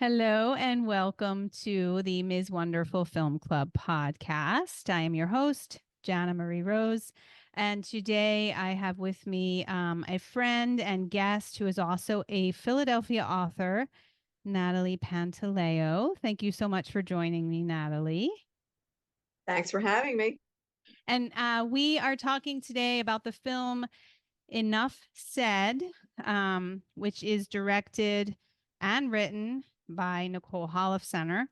Hello and welcome to the Ms. Wonderful Film Club podcast. I am your host, Jana Marie Rose, and today I have with me a friend and guest who is also a Philadelphia author, Natalie Pantaleo. Thank you so much for joining me, Natalie. Thanks for having me. And we are talking today about the film Enough Said, which is directed and written by Nicole Holofcener.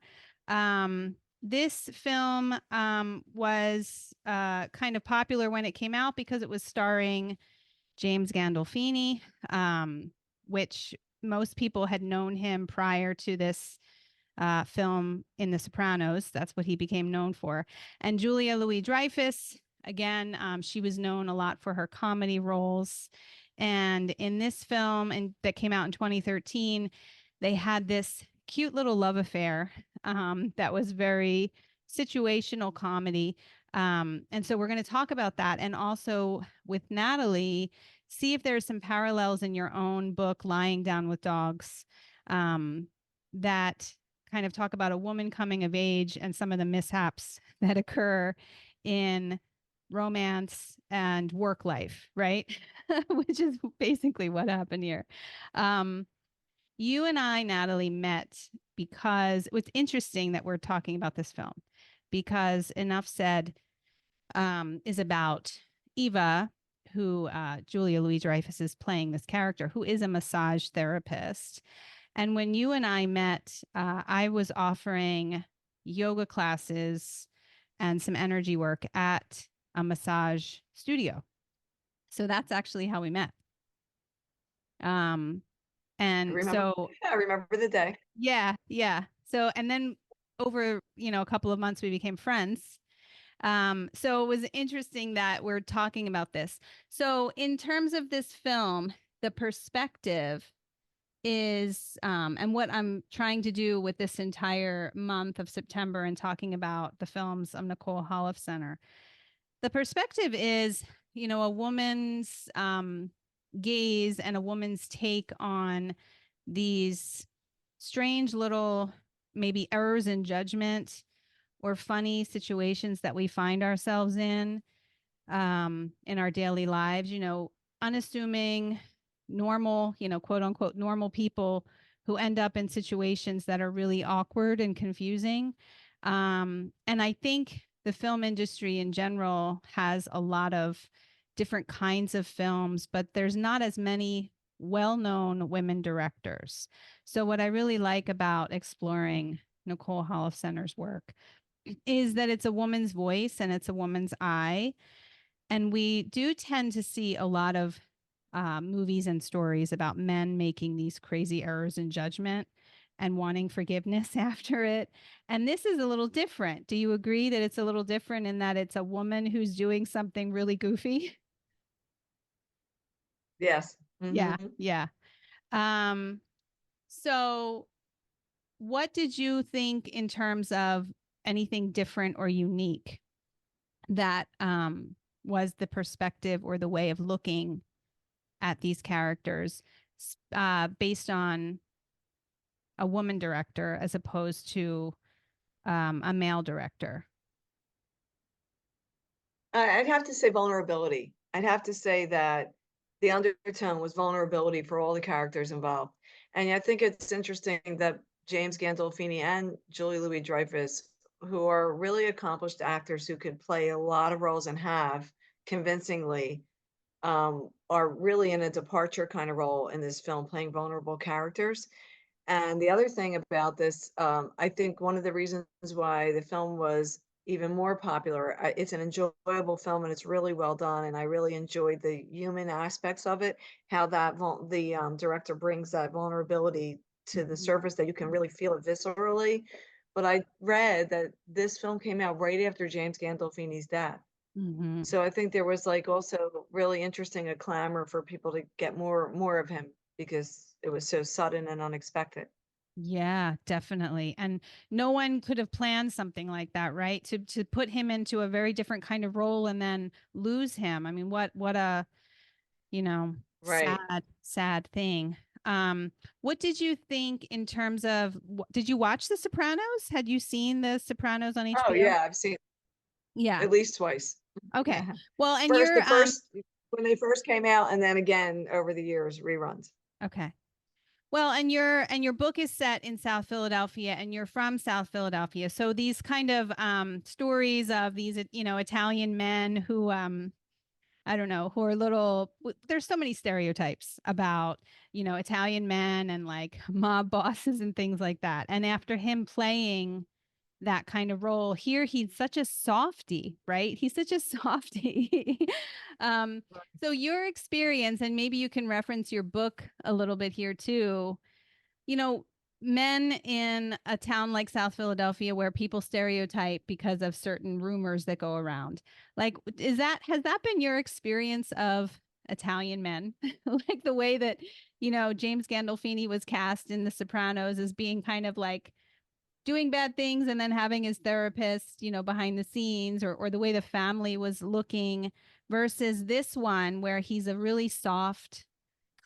This film was kind of popular when it came out because it was starring James Gandolfini, which most people had known him prior to this film in The Sopranos. That's what he became known for. And Julia Louis-Dreyfuss, again, she was known a lot for her comedy roles. And in this film, and that came out in 2013, they had this cute little love affair that was very situational comedy. And so we're going to talk about that. And also with Natalie, see if there's some parallels in your own book, Lying Down with Dogs, that kind of talk about a woman coming of age and some of the mishaps that occur in romance and work life, right? Which is basically what happened here. You and I, Natalie, met because it's interesting that we're talking about this film because Enough Said is about Eva, who Julia Louis-Dreyfuss is playing this character, who is a massage therapist. And when you and I met, I was offering yoga classes and some energy work at a massage studio. So that's actually how we met. Um, I and remember, so, I remember the day. yeah, yeah. So, and then over, a couple of months, we became friends. So it was interesting that we're talking about this. So, in terms of this film, the perspective is and what I'm trying to do with this entire month of September and talking about the films of Nicole Holofcener. The perspective is, a woman's gaze and a woman's take on these strange little maybe errors in judgment or funny situations that we find ourselves in our daily lives, unassuming, normal, quote unquote, normal people who end up in situations that are really awkward and confusing. And I think the film industry in general has a lot of different kinds of films, but there's not as many well-known women directors. So what I really like about exploring Nicole Holofcener's work is that it's a woman's voice and it's a woman's eye, and we do tend to see a lot of movies and stories about men making these crazy errors in judgment and wanting forgiveness after it. And this is a little different. Do you agree that it's a little different in that it's a woman who's doing something really goofy? Yes. Yeah, Mm-hmm. yeah. Um, so what did you think in terms of anything different or unique that was the perspective or the way of looking at these characters based on a woman director as opposed to a male director? I'd have to say vulnerability. I'd have to say that the undertone was vulnerability for all the characters involved. And I think it's interesting that James Gandolfini and Julie Louis-Dreyfus, who are really accomplished actors who could play a lot of roles and have convincingly, are really in a departure kind of role in this film, playing vulnerable characters. And the other thing about this, I think one of the reasons why the film was even more popular, it's an enjoyable film and it's really well done. And I really enjoyed the human aspects of it, how that the director brings that vulnerability to the Mhm. surface that you can really feel it viscerally. But I read that this film came out right after James Gandolfini's death. Mm-hmm. So I think there was like also really interesting a clamor for people to get more of him because it was so sudden and unexpected. Yeah, definitely. And no one could have planned something like that, right? To put him into a very different kind of role and then lose him. I mean, what a, Right. sad thing. What did you think in terms of, did you watch The Sopranos? Had you seen The Sopranos on Oh HBO? yeah, I've seen Yeah. at least twice. Okay. Well, and First, you're, the first when they first came out, and then again over the years, reruns. okay. Well, and your book is set in South Philadelphia, and you're from South Philadelphia. So these kind of stories of these, Italian men who I don't know, who are there's so many stereotypes about, Italian men and like mob bosses and things like that. And after him playing that kind of role here, he's such a softy, right? He's such a softy. um, so your experience, and maybe you can reference your book a little bit here too, you know, men in a town like South Philadelphia where people stereotype because of certain rumors that go around. Like, has that been your experience of Italian men? Like the way that, James Gandolfini was cast in The Sopranos as being kind of like doing bad things and then having his therapist, behind the scenes, or the way the family was looking versus this one where he's a really soft,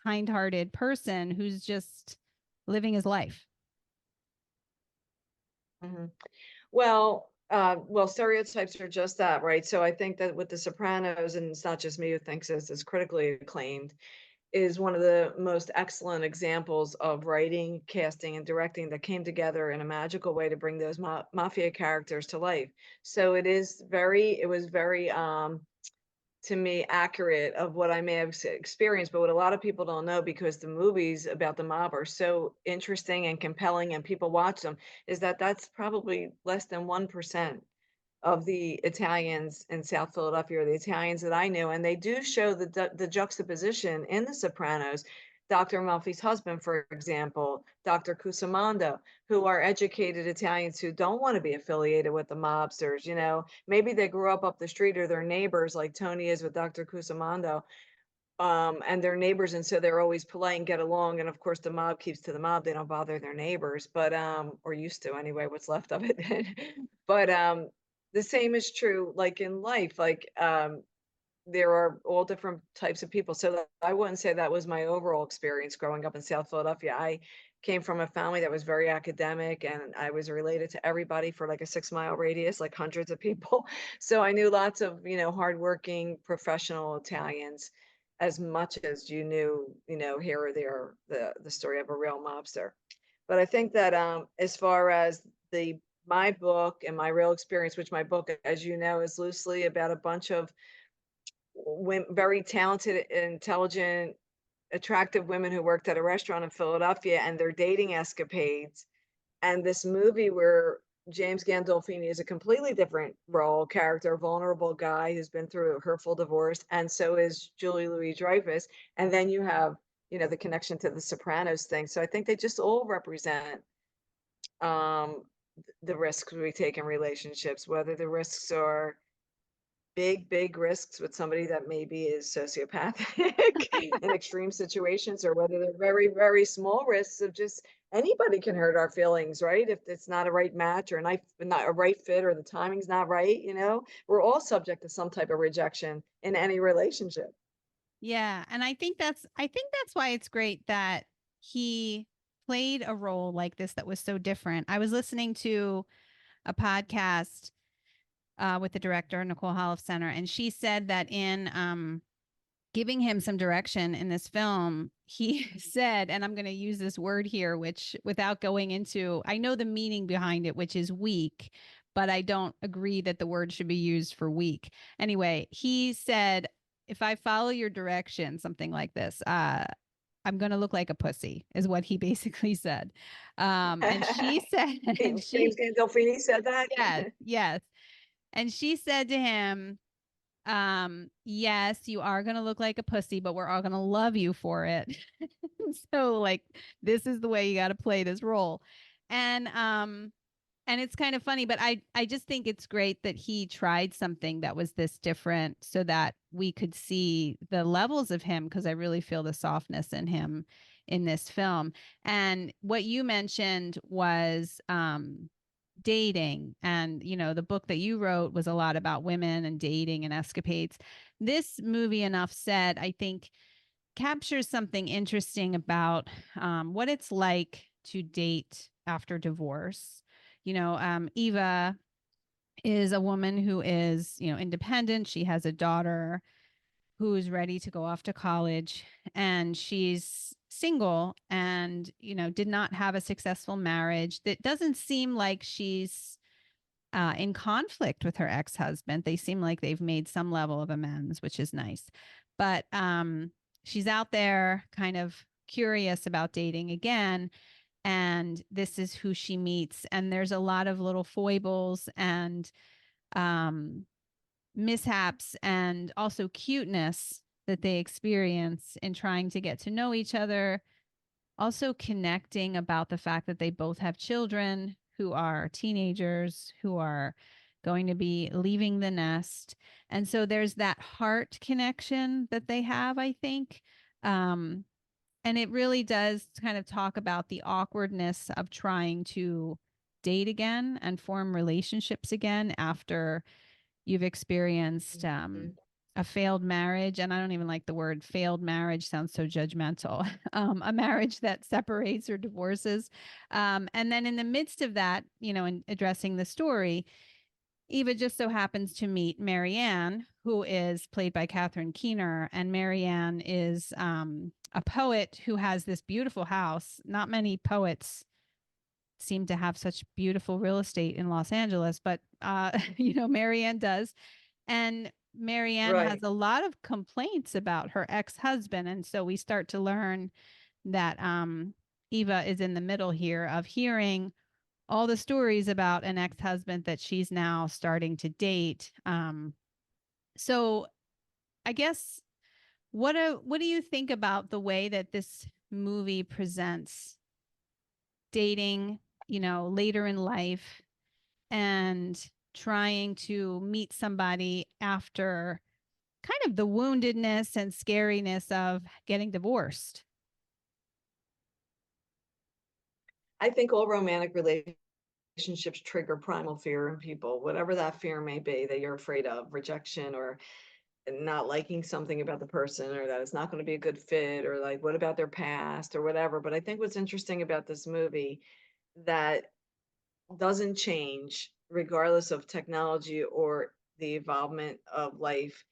kind-hearted person who's just living his life. Mhm. Well, stereotypes are just that, right? So I think that with The Sopranos, and it's not just me who thinks this, is critically acclaimed, is one of the most excellent examples of writing, casting, and directing that came together in a magical way to bring those mafia characters to life. So it was very to me accurate of what I may have experienced, but what a lot of people don't know, because the movies about the mob are so interesting and compelling and people watch them, is that that's probably less than 1% of the Italians in South Philadelphia, or the Italians that I knew, and they do show the juxtaposition in The Sopranos. Dr. Melfi's husband, for example, Dr. Cusimano, who are educated Italians who don't want to be affiliated with the mobsters. Maybe they grew up the street, or their neighbors, like Tony is with Dr. Cusimano, and they're neighbors, and so they're always polite and get along. And of course, the mob keeps to the mob; they don't bother their neighbors, but or used to anyway. What's left of it, but the same is true, like in life. Like there are all different types of people. So I wouldn't say that was my overall experience growing up in South Philadelphia. I came from a family that was very academic, and I was related to everybody for like a 6 mile radius, like hundreds of people. So I knew lots of, hardworking professional Italians, as much as you knew, here or there, the story of a real mobster. But I think that as far as my book and my real experience, which my book, as you know, is loosely about a bunch of very talented, intelligent, attractive women who worked at a restaurant in Philadelphia, and their dating escapades. And this movie where James Gandolfini is a completely different role character, a vulnerable guy who's been through a hurtful divorce, and so is Julie Louis-Dreyfuss. And then you have, the connection to the Sopranos thing. So I think they just all represent um, the risks we take in relationships, whether the risks are big risks with somebody that maybe is sociopathic in extreme situations, or whether they're very small risks of just anybody can hurt our feelings, right? If it's not a right match, or not a right fit, or the timing's not right, we're all subject to some type of rejection in any relationship. Yeah, and I think that's why it's great that he played a role like this that was so different. I was listening to a podcast with the director Nicole Holofcener, and she said that in giving him some direction in this film, he said, and I'm going to use this word here, which without going into, I know the meaning behind it, which is weak, but I don't agree that the word should be used for weak. Anyway, he said, if I follow your direction, something like this, I'm going to look like a pussy, is what he basically said. And she said, and James she, Gandolfini said that. yes, yes. And she said to him, yes, you are going to look like a pussy, but we're all going to love you for it. So like, this is the way you got to play this role. And it's kind of funny, but I just think it's great that he tried something that was this different so that we could see the levels of him, because I really feel the softness in him in this film. And what you mentioned was dating, and the book that you wrote was a lot about women and dating and escapades. This movie, Enough Said, I think captures something interesting about what it's like to date after divorce. Eva is a woman who is, independent. She has a daughter who's ready to go off to college, and she's single and, did not have a successful marriage. That doesn't seem like she's in conflict with her ex-husband. They seem like they've made some level of amends, which is nice. But she's out there kind of curious about dating again. And this is who she meets. And there's a lot of little foibles and mishaps and also cuteness that they experience in trying to get to know each other. Also connecting about the fact that they both have children who are teenagers, who are going to be leaving the nest. And so there's that heart connection that they have, I think. And it really does kind of talk about the awkwardness of trying to date again and form relationships again after you've experienced a failed marriage. And I don't even like the word failed marriage, sounds so judgmental. A marriage that separates or divorces. And then in the midst of that, in addressing the story, Eva just so happens to meet Marianne, who is played by Catherine Keener. And Marianne is a poet who has this beautiful house. Not many poets seem to have such beautiful real estate in Los Angeles, but Marianne does. And Marianne has a lot of complaints about her ex-husband. And so we start to learn that Eva is in the middle here of hearing all the stories about an ex-husband that she's now starting to date. So I guess, what do you think about the way that this movie presents dating, later in life, and trying to meet somebody after kind of the woundedness and scariness of getting divorced? I think all romantic relationships trigger primal fear in people, whatever that fear may be that you're afraid of, rejection or not liking something about the person, or that it's not going to be a good fit, or like, what about their past or whatever. But I think what's interesting about this movie that doesn't change regardless of technology or the evolvement of life,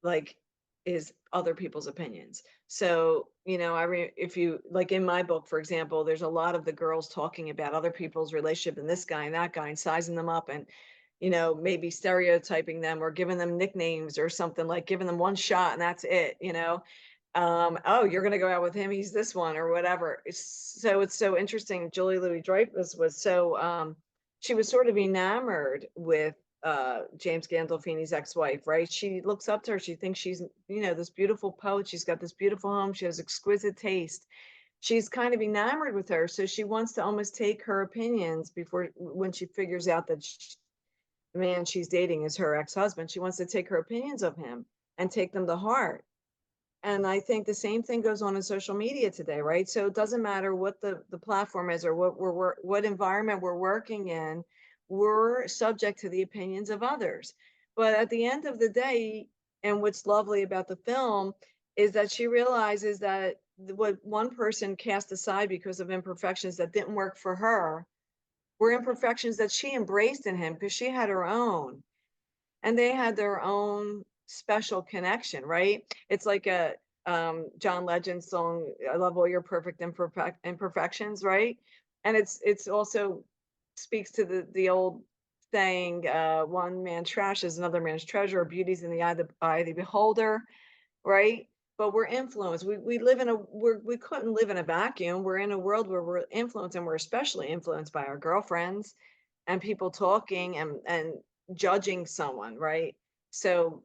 like, is other people's opinions. So, if you like in my book, for example, there's a lot of the girls talking about other people's relationship and this guy and that guy and sizing them up and, maybe stereotyping them or giving them nicknames or something, like giving them one shot and that's it. Oh, you're going to go out with him, he's this one or whatever. It's so interesting. Julie Louis-Dreyfuss was so she was sort of enamored with James Gandolfini's ex-wife, right? She looks up to her. She thinks she's, this beautiful poet. She's got this beautiful home. She has exquisite taste. She's kind of enamored with her. So she wants to almost take her opinions when she figures out that the man she's dating is her ex-husband. She wants to take her opinions of him and take them to heart. And I think the same thing goes on in social media today, right? So it doesn't matter what the platform is or what environment we're working in, we're subject to the opinions of others. But at the end of the day, and what's lovely about the film is that she realizes that what one person cast aside because of imperfections that didn't work for her were imperfections that she embraced in him because she had her own, and they had their own special connection, right? It's like a John Legend song, "I love all your perfect imperfections," right? And it's also speaks to the old saying, "One man's trash is another man's treasure. Beauty's in the eye of the beholder," right? But we're influenced. We live in we couldn't live in a vacuum. We're in a world where we're influenced, and we're especially influenced by our girlfriends and people talking and judging someone, right? So,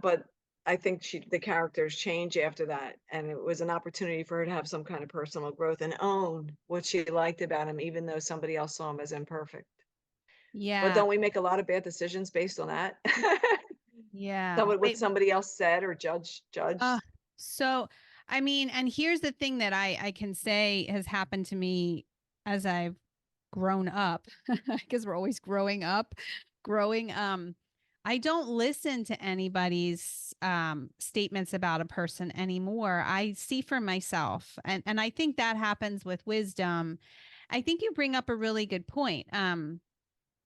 but I think the characters change after that, and it was an opportunity for her to have some kind of personal growth and own what she liked about him, even though somebody else saw him as imperfect. But Yeah. don't we make a lot of bad decisions based on that? Yeah. So what Wait. somebody else said or judged? So, I mean, and here's the thing that I can say has happened to me as I've grown up, because we're always growing up, growing. I don't listen to anybody's statements about a person anymore. I see for myself. And I think that happens with wisdom. I think you bring up a really good point.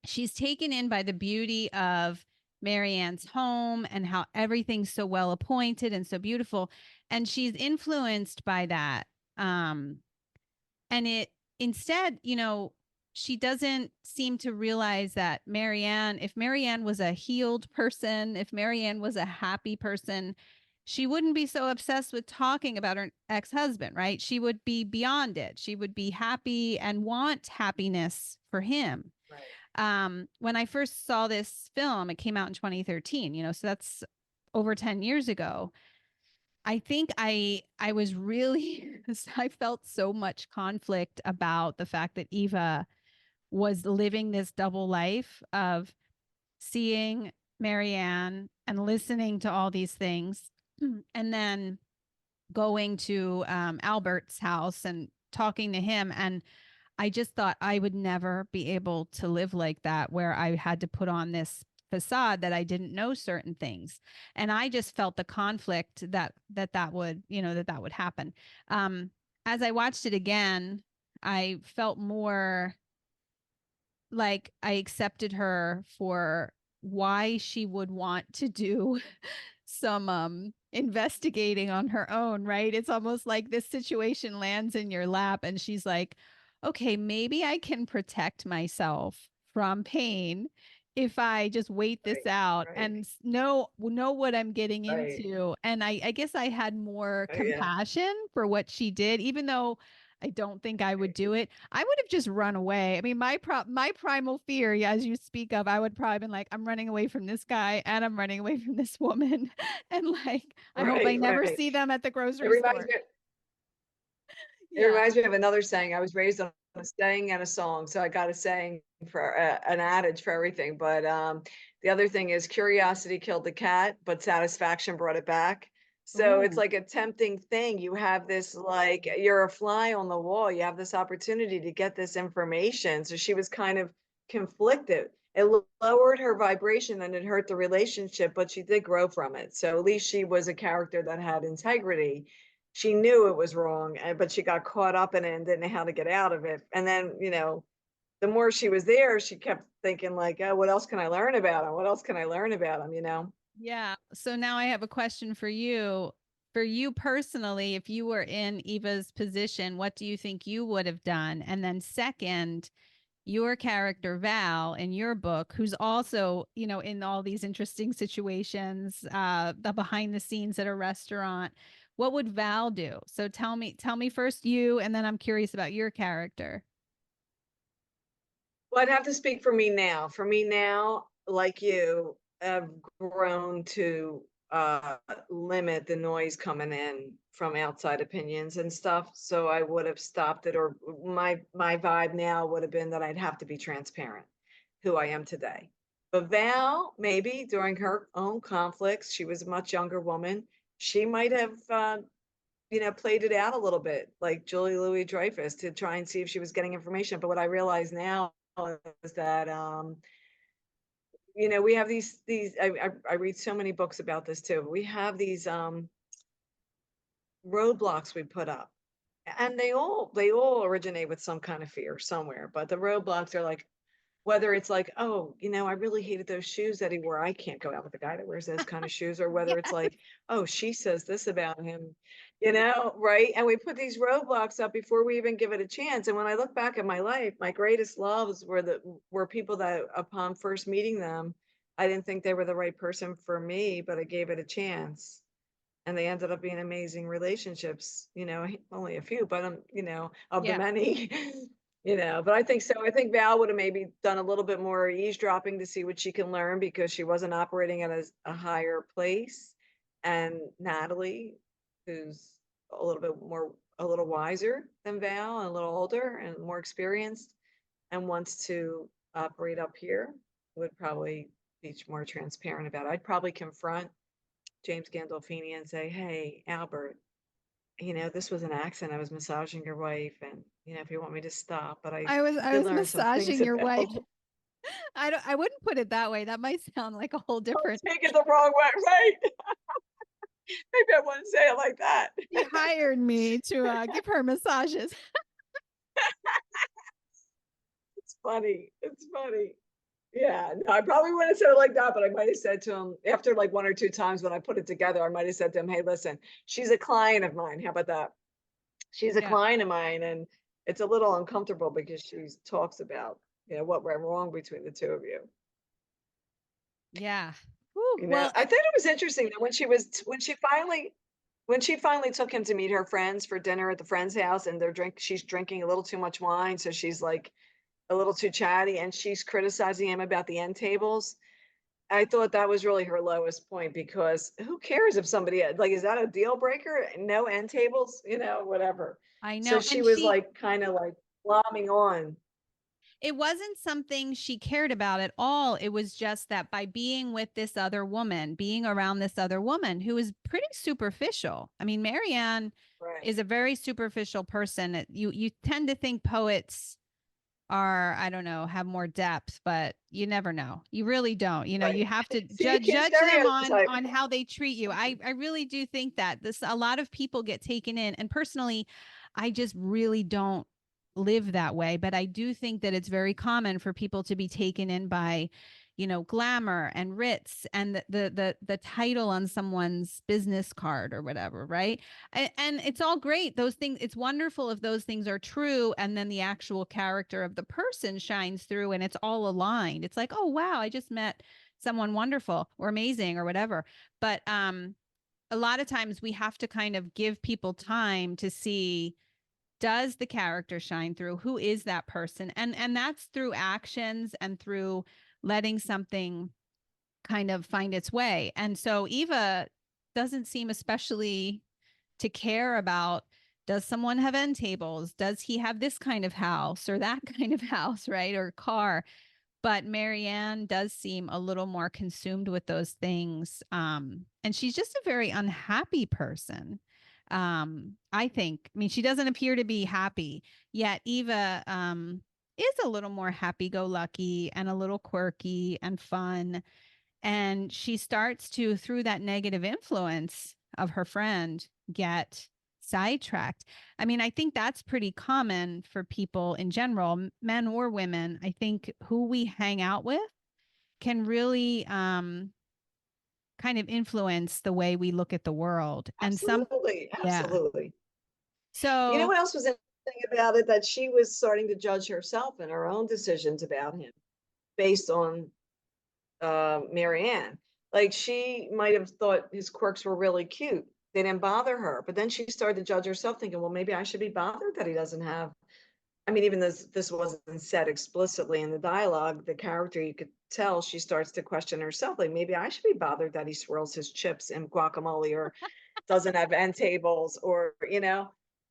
She's taken in by the beauty of Marianne's home and how everything's so well appointed and so beautiful. And she's influenced by that. And it instead, she doesn't seem to realize that if Marianne was a healed person, if Marianne was a happy person, she wouldn't be so obsessed with talking about her ex-husband, right? She would be beyond it. She would be happy and want happiness for him. Right. When I first saw this film, it came out in 2013, so that's over 10 years ago. I think I was really I felt so much conflict about the fact that Eva was living this double life of seeing Marianne and listening to all these things, and then going to Albert's house and talking to him. And I just thought I would never be able to live like that, where I had to put on this facade that I didn't know certain things. And I just felt the conflict that would, that would happen. As I watched it again, I felt more like I accepted her for why she would want to do some investigating on her own, right? It's almost like this situation lands in your lap and she's like, okay, maybe I can protect myself from pain if I just wait this out Right. and know what I'm getting Right. into. And I guess I had more Oh, yeah. compassion for what she did, even though I don't think I would do it. I would have just run away. I mean, my primal fear, yeah, as you speak of, I would probably been like, I'm running away from this guy and I'm running away from this woman. And like, I hope I Right, never right. see them at the It grocery reminds store. me it Yeah. reminds me of another saying. I was raised on a saying and a song, so I got a saying for an adage for everything. But the other thing is curiosity killed the cat, but satisfaction brought it back. So it's Ooh. like a tempting thing. You have this, like, you're a fly on the wall. You have this opportunity to get this information. So she was kind of conflicted. It lowered her vibration and it hurt the relationship, but she did grow from it. So at least she was a character that had integrity. She knew it was wrong, but she got caught up in it and didn't know how to get out of it. And then, the more she was there, she kept thinking like, oh, what else can I learn about him? What else can I learn about him? Yeah. So now I have a question for you. For you personally, if you were in Eva's position, what do you think you would have done? And then second, your character Val in your book, who's also, in all these interesting situations, the behind the scenes at a restaurant, what would Val do? So tell me first you, and then I'm curious about your character. Well, I'd have to speak for me now. For me now, like you, I've grown to limit the noise coming in from outside opinions and stuff. So I would have stopped it, or my vibe now would have been that I'd have to be transparent who I am today. But Val, maybe during her own conflicts, she was a much younger woman. She might have played it out a little bit like Julie Louis-Dreyfuss to try and see if she was getting information. But what I realize now is that we have these I read so many books about this too. We have these roadblocks we put up, and they all originate with some kind of fear somewhere. But the roadblocks are like, whether it's like, oh, I really hated those shoes that he wore. I can't go out with a guy that wears those kind of shoes. Or whether it's like, oh, she says this about him, right? And we put these roadblocks up before we even give it a chance. And when I look back at my life, my greatest loves were people that upon first meeting them, I didn't think they were the right person for me, but I gave it a chance. And they ended up being amazing relationships, only a few, but of the Yeah. many. But I think so. I think Val would have maybe done a little bit more eavesdropping to see what she can learn, because she wasn't operating at a higher place. And Natalie, who's a little wiser than Val and a little older and more experienced and wants to operate up here, would probably be more transparent about it. I'd probably confront James Gandolfini and say, hey, Albert, this was an accident. I was massaging your wife, and if you want me to stop, but I I did was learn some things massaging your wife. about I wouldn't put it that way. That might sound like a whole different. Take it the wrong way, right? Maybe I wouldn't say it like that. She hired me to give her massages. It's funny. It's funny. Yeah, no, I probably wouldn't have said it like that, but I might have said to him after like 1 or 2 times when I put it together, I might have said to him, "Hey, listen, she's a client of mine. How about that? She's a Yeah. client of mine, and it's a little uncomfortable because she talks about, what went wrong between the two of you." Yeah. Whew, You know, well, I thought it was interesting that when she finally took him to meet her friends for dinner at the friend's house, and she's drinking a little too much wine, so she's like a little too chatty, and she's criticizing him about the end tables. I thought that was really her lowest point because who cares if somebody like, is that a deal breaker? No end tables, whatever. I So know. she And was like kind of like glomming on. it wasn't something she cared about at all. It was just that by being with this other woman, being around this other woman who is pretty superficial. I mean, Marianne Right. is a very superficial person. You tend to think poets are, I don't know, have more depth, but you never know. You really don't. Right. You have to See, you can't judge them stereotype. on how they treat you. I really do think that this a lot of people get taken in, and personally, I just really don't live that way, but I do think that it's very common for people to be taken in by glamour and ritz and the title on someone's business card or whatever, right? And it's all great, those things. It's wonderful if those things are true, and then the actual character of the person shines through and it's all aligned. It's like, oh wow, I just met someone wonderful or amazing or whatever. But a lot of times we have to kind of give people time to see, does the character shine through? Who is that person? And that's through actions and through letting something kind of find its way. And so Eva doesn't seem especially to care about, does someone have end tables? Does he have this kind of house or that kind of house, right? Or car? But Marianne does seem a little more consumed with those things. And she's just a very unhappy person. I think. I mean, she doesn't appear to be happy, yet Eva is a little more happy go lucky and a little quirky and fun. And she starts to, through that negative influence of her friend, get sidetracked. I mean, I think that's pretty common for people in general, men or women. I think who we hang out with can really kind of influence the way we look at the world. And Absolutely. yeah. Absolutely. You know So what else was interesting about it? That she was starting to judge herself and her own decisions about him based on Marianne. Like she might have thought his quirks were really cute. They didn't bother her, but then she started to judge herself, thinking, well, maybe I should be bothered that he doesn't have. I mean, even this wasn't said explicitly in the dialogue, the character, you could tell she starts to question herself, like maybe I should be bothered that he swirls his chips in guacamole or doesn't have end tables or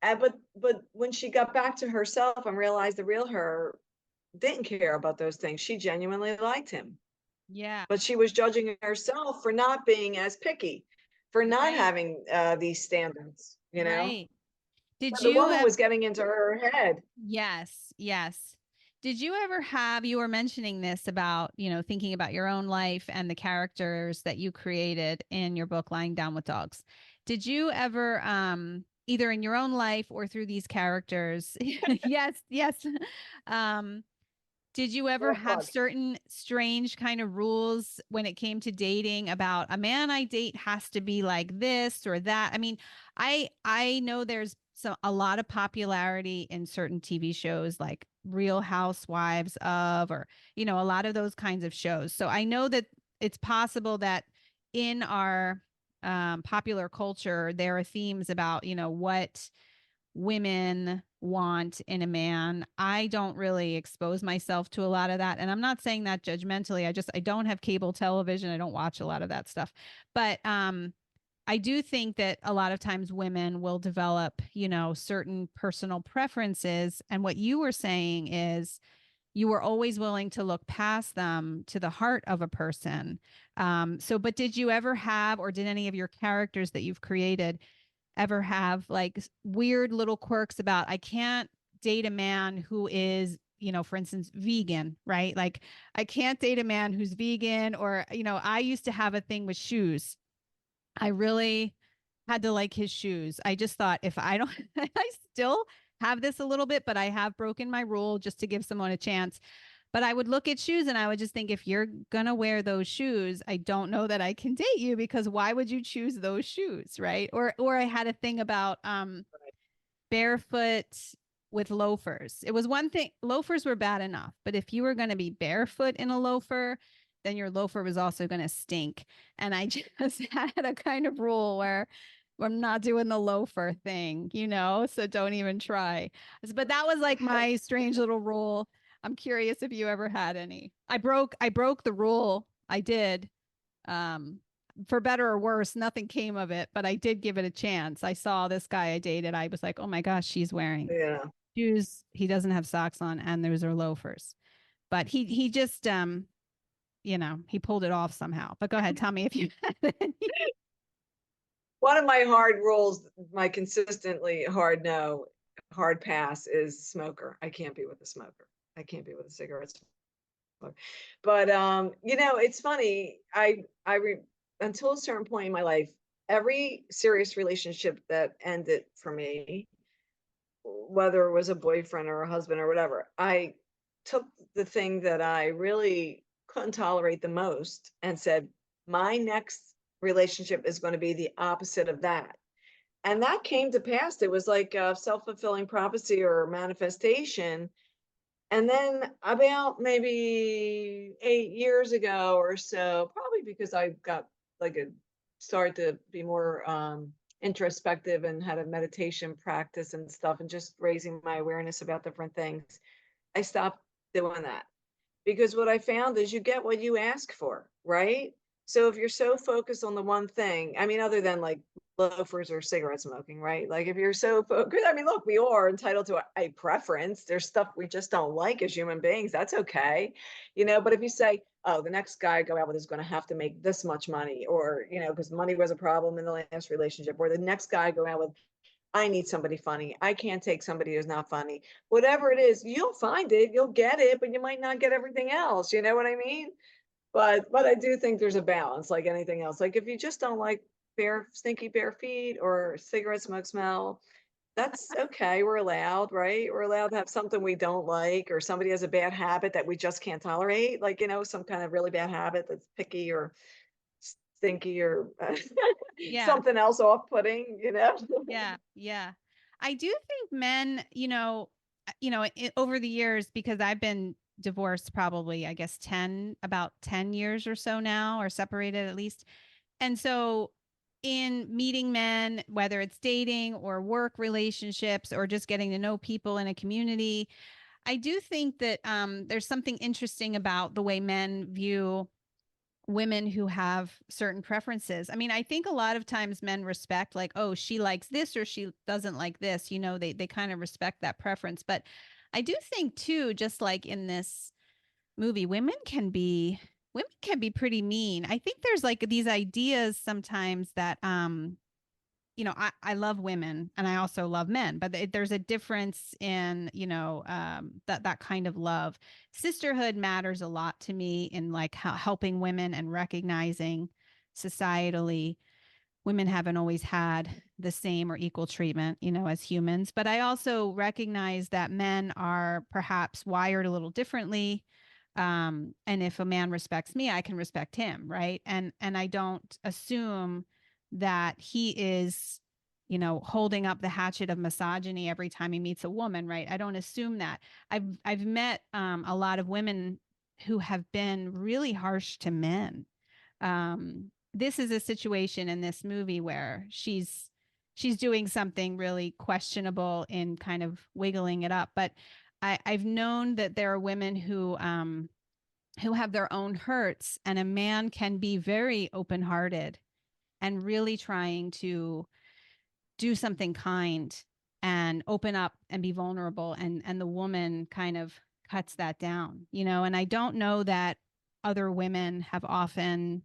but when she got back to herself and realized the real her didn't care about those things, she genuinely liked him, yeah, but she was judging herself for not being as picky, for not right, having these standards. right. Did So the you woman ever? was getting into her head. Yes, yes. Did you ever have, you were mentioning this about, thinking about your own life and the characters that you created in your book, Lying Down with Dogs. Did you ever, either in your own life or through these characters? Yes, yes. Um, did you ever Soft have plug. certain strange kind of rules when it came to dating about a man I date has to be like this or that? I mean, I know there's a lot of popularity in certain TV shows like Real Housewives of, or a lot of those kinds of shows. So I know that it's possible that in our popular culture there are themes about what women want in a man. I don't really expose myself to a lot of that. And I'm not saying that judgmentally. I don't have cable television. I don't watch a lot of that stuff. But I do think that a lot of times women will develop, certain personal preferences. And what you were saying is you were always willing to look past them to the heart of a person. But did you ever have, or did any of your characters that you've created ever have like weird little quirks about, I can't date a man who is for instance, vegan, right? Like I can't date a man who's vegan, or, I used to have a thing with shoes. I really had to like his shoes. I just thought, if I don't, I still have this a little bit, but I have broken my rule just to give someone a chance. But I would look at shoes and I would just think, if you're going to wear those shoes, I don't know that I can date you, because why would you choose those shoes? Right. Or I had a thing about barefoot with loafers. It was one thing, loafers were bad enough, but if you were going to be barefoot in a loafer, then your loafer was also going to stink. And I just had a kind of rule where I'm not doing the loafer thing, so don't even try. But that was like my strange little rule. I'm curious if you ever had any. I broke the rule. I did. For better or worse, nothing came of it, but I did give it a chance. I saw this guy I dated. I was like, oh my gosh, she's wearing shoes. He doesn't have socks on, and those are loafers. But he just he pulled it off somehow. But go ahead, tell me if you had any. One of my hard rules, my consistently hard pass is smoker. I can't be with a smoker. I can't be with a cigarette smoker. But it's funny. Until a certain point in my life, every serious relationship that ended for me, whether it was a boyfriend or a husband or whatever, I took the thing that I really couldn't tolerate the most and said, my next relationship is going to be the opposite of that. And that came to pass. It was like a self-fulfilling prophecy or manifestation. And then about maybe 8 years ago or so, probably because I got started to be more introspective and had a meditation practice and stuff, and just raising my awareness about different things, I stopped doing that. Because what I found is you get what you ask for, right? So if you're so focused on the one thing, I mean, other than like loafers or cigarette smoking, right? Like if you're so focused, I mean, look, we are entitled to a preference. There's stuff we just don't like as human beings. That's okay. But if you say, oh, the next guy I go out with is going to have to make this much money, or, because money was a problem in the last relationship, or the next guy I go out with, I need somebody funny. I can't take somebody who's not funny. Whatever it is, you'll find it, you'll get it, but you might not get everything else. You know what I mean? But I do think there's a balance, like anything else. Like if you just don't like stinky bare feet or cigarette smoke smell, that's okay. We're allowed, right? We're allowed to have something we don't like, or somebody has a bad habit that we just can't tolerate, like, some kind of really bad habit that's picky or stinky or Yeah. something else off-putting. Yeah. I do think men, over the years, because I've been divorced probably, I guess, about 10 years or so now, or separated at least. And so in meeting men, whether it's dating or work relationships or just getting to know people in a community, I do think that there's something interesting about the way men view women who have certain preferences. I mean, I think a lot of times men respect, like, oh, she likes this or she doesn't like this, they kind of respect that preference. But I do think too, just like in this movie, women can be pretty mean. I think there's like these ideas sometimes that I love women and I also love men, but there's a difference in, that kind of love. Sisterhood matters a lot to me in like helping women and recognizing societally women haven't always had the same or equal treatment, as humans. But I also recognize that men are perhaps wired a little differently. And if a man respects me, I can respect him, right? And I don't assume that he is, holding up the hatchet of misogyny every time he meets a woman, right? I don't assume that. I've met a lot of women who have been really harsh to men. This is a situation in this movie where she's doing something really questionable in kind of wiggling it up, but I've known that there are women who have their own hurts, and a man can be very open-hearted and really trying to do something kind and open up and be vulnerable, and the woman kind of cuts that down, and I don't know that other women have often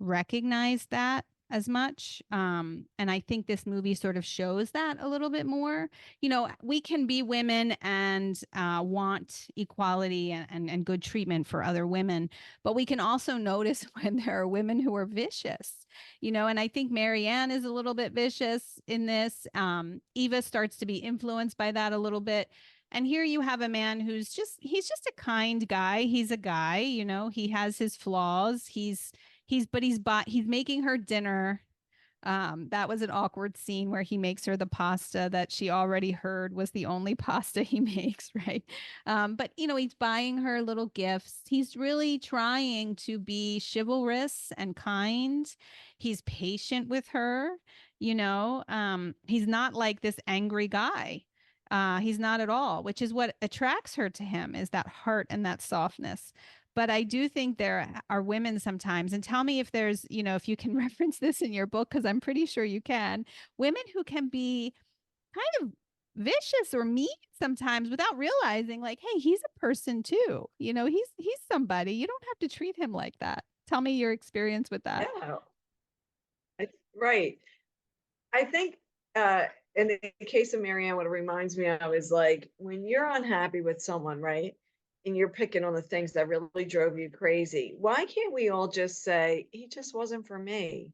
recognized that. as much. And I think this movie sort of shows that a little bit more. You know, we can be women and want equality and good treatment for other women, but we can also notice when there are women who are vicious, you know, and I think Marianne is a little bit vicious in this. Eva starts to be influenced by that a little bit. And here you have a man he's just a kind guy. He's a guy, you know, he has his flaws. He's making her dinner. That was an awkward scene where he makes her the pasta that she already heard was the only pasta he makes, right? But you know, he's buying her little gifts. He's really trying to be chivalrous and kind. He's patient with her, you know. He's not like this angry guy. He's not at all, which is what attracts her to him, is that heart and that softness. But I do think there are women sometimes, and tell me if there's, you know, if you can reference this in your book, because I'm pretty sure you can, women who can be kind of vicious or mean sometimes without realizing, like, hey, he's a person too. You know, he's somebody. You don't have to treat him like that. Tell me your experience with that. Yeah, right. I think in the case of Marianne, what it reminds me of is like when you're unhappy with someone, right? And you're picking on the things that really drove you crazy. Why can't we all just say, he just wasn't for me?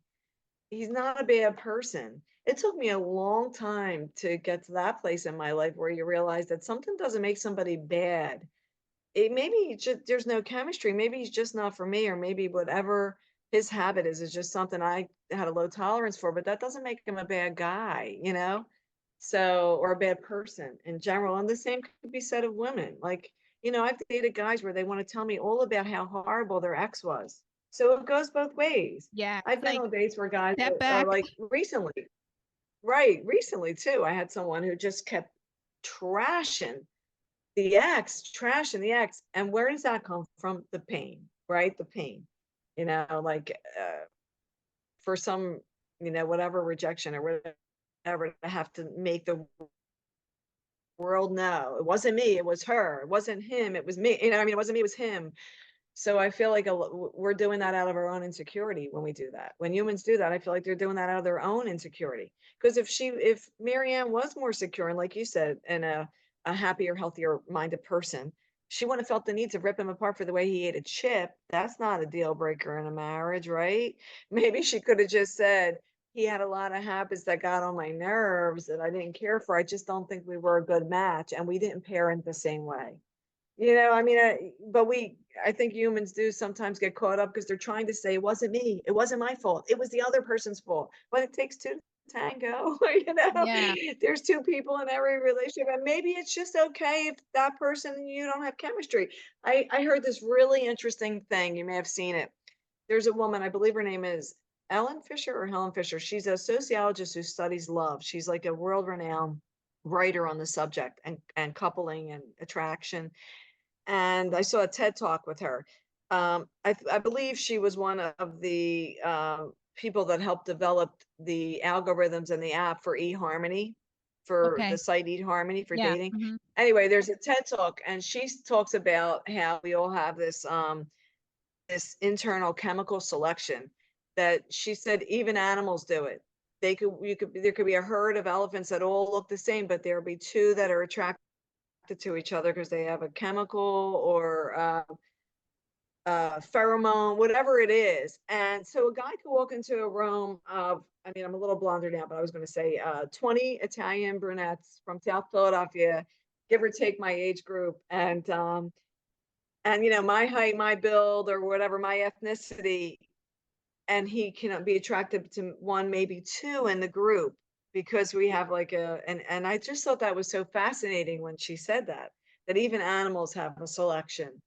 He's not a bad person. It took me a long time to get to that place in my life where you realize that something doesn't make somebody bad. It maybe just there's no chemistry. Maybe he's just not for me, or maybe whatever his habit is just something I had a low tolerance for, but that doesn't make him a bad guy, you know? So, or a bad person in general. And the same could be said of women. Like, you know, I've dated guys where they want to tell me all about how horrible their ex was. So it goes both ways. Yeah, I've it's been like on dates where guys step are back. like recently, right? Recently too, I had someone who just kept trashing the ex, trashing the ex. And where does that come from? The pain, right? The pain, you know, like for some, you know, whatever rejection or whatever, to have to make the world know it wasn't me, it was her, it wasn't him, it was me. You know, I mean, it wasn't me, it was him. So I feel like we're doing that out of our own insecurity when we do that. When humans do that, I feel like they're doing that out of their own insecurity. Because if Marianne was more secure and, like you said, and a happier, healthier minded person, she wouldn't have felt the need to rip him apart for the way he ate a chip. That's not a deal breaker in a marriage, right? Maybe she could have just said, he had a lot of habits that got on my nerves that I didn't care for. I just don't think we were a good match, and we didn't parent the same way. You know, I mean, but I think humans do sometimes get caught up because they're trying to say, it wasn't me, it wasn't my fault, it was the other person's fault. But it takes two to tango, you know, Yeah. there's two people in every relationship, and maybe it's just okay if that person and you don't have chemistry. I heard this really interesting thing. You may have seen it. There's a woman, I believe her name is Ellen Fisher or Helen Fisher. She's a sociologist who studies love. She's like a world-renowned writer on the subject and coupling and attraction, and I saw a TED talk with her. I believe she was one of the people that helped develop the algorithms and the app for eHarmony, for the Okay. site eHarmony for Yeah. dating. Mhm. Anyway, there's a TED talk, and she talks about how we all have this internal chemical selection that she said even animals do it. There could be a herd of elephants that all look the same, but there'll be two that are attracted to each other because they have a chemical or pheromone, whatever it is. And so a guy could walk into a room of, I mean, I'm a little blonder now, but I was going to say 20 Italian brunettes from South Philadelphia, give or take my age group, and you know, my height, my build, or whatever, my ethnicity, and he can be attracted to one, maybe two in the group because we have like and I just thought that was so fascinating when she said that, that even animals have a selection.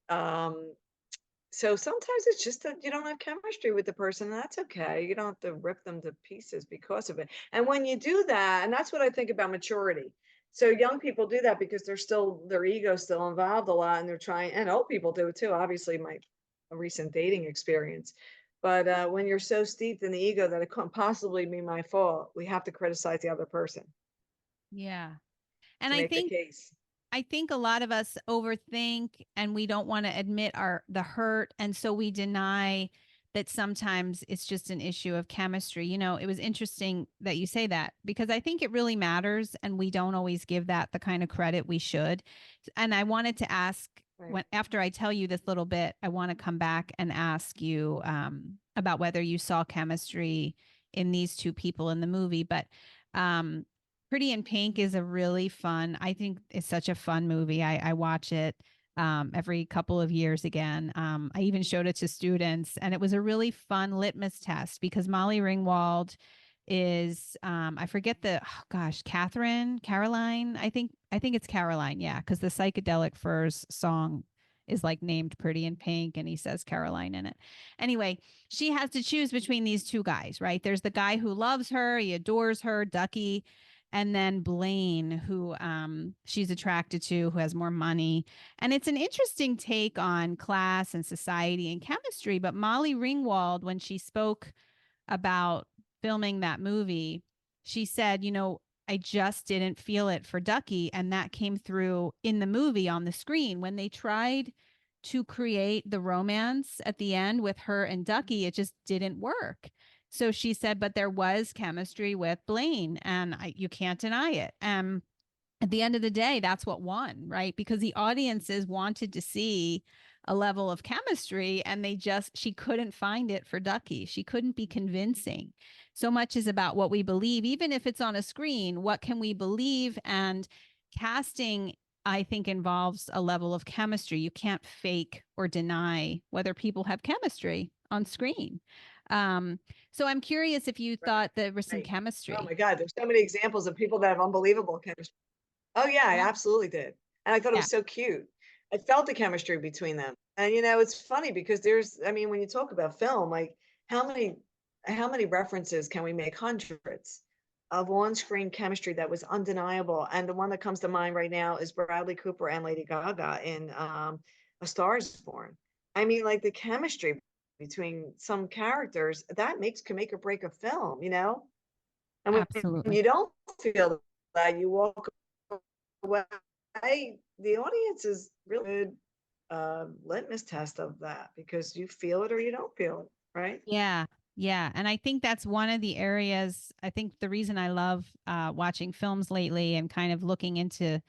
Um, so sometimes it's just that you don't have chemistry with the person, and that's okay. You don't have to rip them to pieces because of it. And when you do that, and that's what I think about maturity. So young people do that because they're still, their ego's still involved a lot, and they're trying, and old people do it too. Obviously, my a recent dating experience. But when you're so steeped in the ego that it couldn't possibly be my fault, we have to criticize the other person Yeah. And to make a case. I think a lot of us overthink and we don't want to admit the hurt, and so we deny that sometimes it's just an issue of chemistry. You know, it was interesting that you say that, because I think it really matters and we don't always give that the kind of credit we should. And I wanted to ask, Right. when after I tell you this little bit, I want to come back and ask you about whether you saw chemistry in these two people in the movie. But Pretty in Pink is a really fun, I think it's such a fun movie. I watch it every couple of years again. I even showed it to students, and it was a really fun litmus test because Molly Ringwald is I forget the Caroline. I think it's Caroline, yeah, because the Psychedelic Furs song is like named Pretty in Pink, and he says Caroline in it. Anyway, she has to choose between these two guys, right? There's the guy who loves her, he adores her, Ducky, and then Blaine, who she's attracted to, who has more money. And it's an interesting take on class and society and chemistry. But Molly Ringwald, when she spoke about filming that movie, she said, you know, I just didn't feel it for Ducky. And that came through in the movie on the screen. When they tried to create the romance at the end with her and Ducky, it just didn't work. So she said, but there was chemistry with Blaine, and you can't deny it. At the end of the day, that's what won, right? Because the audiences wanted to see a level of chemistry, and she couldn't find it for Ducky. She couldn't be convincing. So much is about what we believe, even if it's on a screen. What can we believe? And casting, I think, involves a level of chemistry. You can't fake or deny whether people have chemistry on screen. So I'm curious if you thought there was some Right. Oh chemistry. my God, there's so many examples of people that have unbelievable chemistry. Oh yeah, I Yeah. absolutely did. And I thought it Yeah. was so cute. I felt the chemistry between them. And it's funny because I mean, when you talk about film, like how many how many references can we make? Hundreds of on-screen chemistry that was undeniable. And the one that comes to mind right now is Bradley Cooper and Lady Gaga in A Star is Born. I mean, like the chemistry between some characters that can make or break a film, And when Absolutely. you don't feel that, you walk away. The audience is really good litmus test of that because you feel it or you don't feel it, right? Yeah. Yeah. And I think that's one of the areas. I think the reason I love watching films lately and kind of looking into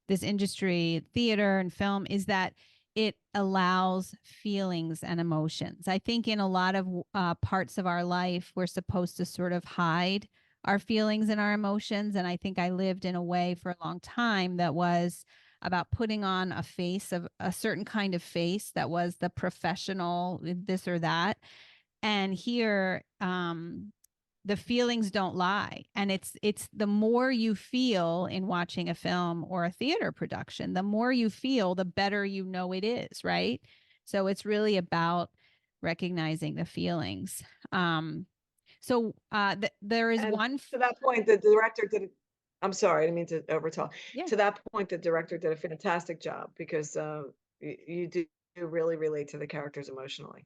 this industry, theater and film, is that it allows feelings and emotions. I think in a lot of parts of our life, we're supposed to sort of hide our feelings and our emotions. And I think I lived in a way for a long time that was about putting on a face, of a certain kind of face that was the professional, this or that. And here the feelings don't lie, and it's the more you feel in watching a film or a theater production, the more you feel, the better you know it is, right? So it's really about recognizing the feelings. There is And one to that point, the director did it. I'm sorry, I didn't mean to overtalk. yeah. To that point, the director did a fantastic job because you do really relate to the characters emotionally.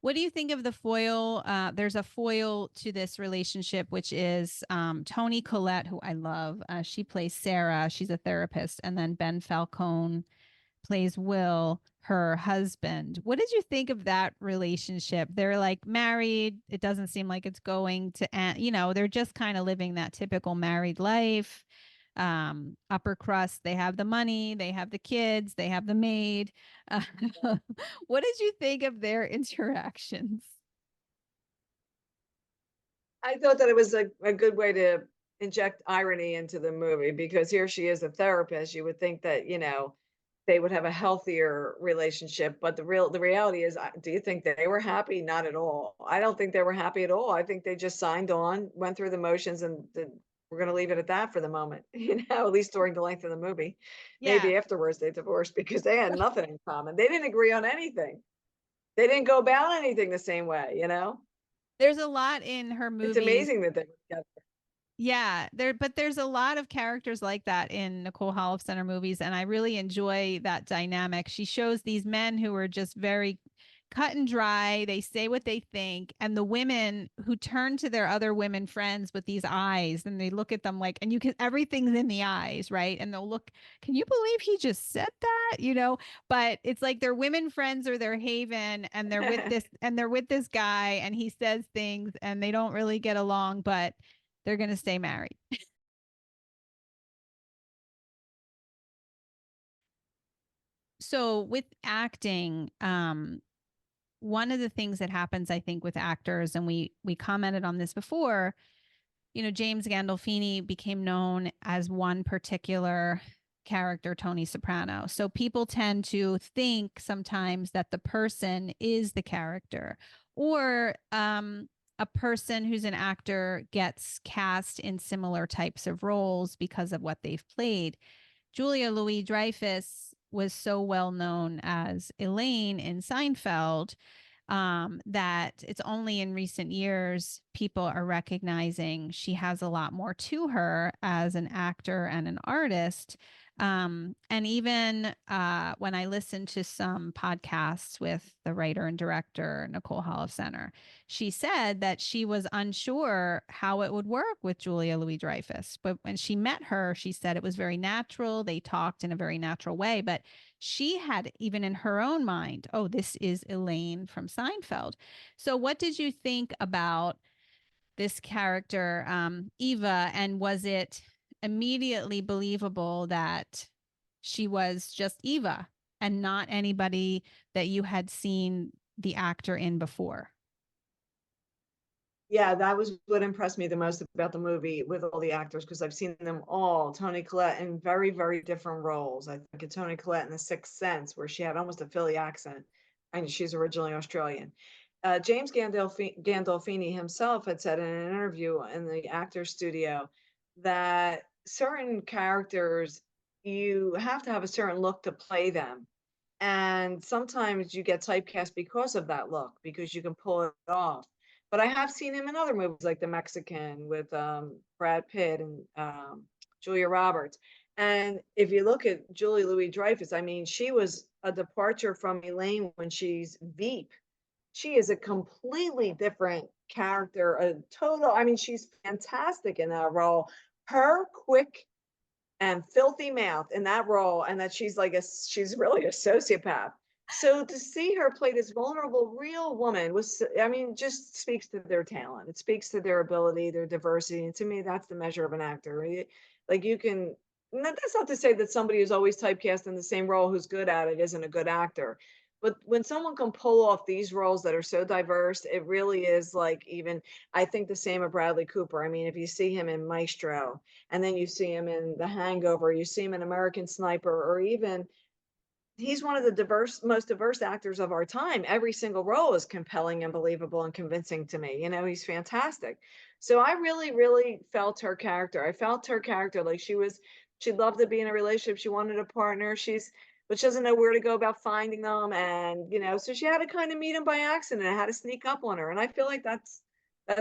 What do you think of the foil? There's a foil to this relationship, which is Toni Collette, who I love. She plays Sarah. She's a therapist. And then Ben Falcone plays Will, her husband. What did you think of that relationship? They're like married. It doesn't seem like it's going to end. They're just kind of living that typical married life. Upper crust, they have the money, they have the kids, they have the maid. Uh, what did you think of their interactions? I thought that it was a good way to inject irony into the movie because here she is a therapist. You would think that, they would have a healthier relationship, but the reality is, do you think they were happy? Not at all. I don't think they were happy at all. I think they just signed on, went through the motions, and we're going to leave it at that for the moment, at least during the length of the movie. Yeah, Maybe afterwards they divorced because they had nothing in common. They didn't agree on anything. They didn't go about anything the same way. there's a lot in her It's movies. amazing that they were together. Yeah, but there's a lot of characters like that in Nicole Holofcener movies, and I really enjoy that dynamic. She shows these men who are just very cut and dry. They say what they think. And the women who turn to their other women friends with these eyes, and they look at them like, and you can, everything's in the eyes, right? And they'll look, can you believe he just said that? You know, but it's like their women friends are their haven, and they're with this guy, and he says things and they don't really get along, but they're going to stay married. So with acting, one of the things that happens, I think, with actors, and we commented on this before, you know, James Gandolfini became known as one particular character, Tony Soprano. So people tend to think sometimes that the person is the character, or a person who's an actor gets cast in similar types of roles because of what they've played. Julia Louis-Dreyfuss was so well known as Elaine in Seinfeld, that it's only in recent years people are recognizing she has a lot more to her as an actor and an artist. And even when I listened to some podcasts with the writer and director, Nicole Holofcener, she said that she was unsure how it would work with Julia Louis-Dreyfuss. But when she met her, she said it was very natural. They talked in a very natural way. But she had, even in her own mind, oh, this is Elaine from Seinfeld. So what did you think about this character, Eva, and was it immediately believable that she was just Eva and not anybody that you had seen the actor in before? Yeah, that was what impressed me the most about the movie with all the actors, because I've seen them all, Toni Collette, in very, very different roles. I think of Toni Collette in The Sixth Sense, where she had almost a Philly accent, and she's originally Australian. James Gandolfini himself had said in an interview in the Actors Studio that certain characters, you have to have a certain look to play them. And sometimes you get typecast because of that look, because you can pull it off. But I have seen him in other movies like The Mexican with Brad Pitt and Julia Roberts. And if you look at Julie Louis-Dreyfus, I mean, she was a departure from Elaine when she's Veep. She is a completely different character, a total, I mean, she's fantastic in that role. Her quick and filthy mouth in that role, and that she's really a sociopath. So to see her play this vulnerable real woman was, I mean, just speaks to their talent. It speaks to their ability, their diversity. And to me, that's the measure of an actor. Like you can, that's not to say that somebody who's always typecast in the same role who's good at it isn't a good actor. But when someone can pull off these roles that are so diverse, it really is like, even I think the same of Bradley Cooper. I mean, if you see him in Maestro, and then you see him in The Hangover, you see him in American Sniper, or even he's one of the most diverse actors of our time. Every single role is compelling and believable and convincing to me. You know, he's fantastic. So I really, really felt her character. I felt her character like she loved to be in a relationship. She wanted a partner. But she doesn't know where to go about finding them. And, you know, so she had to kind of meet him by accident. I had to sneak up on her. And I feel like that's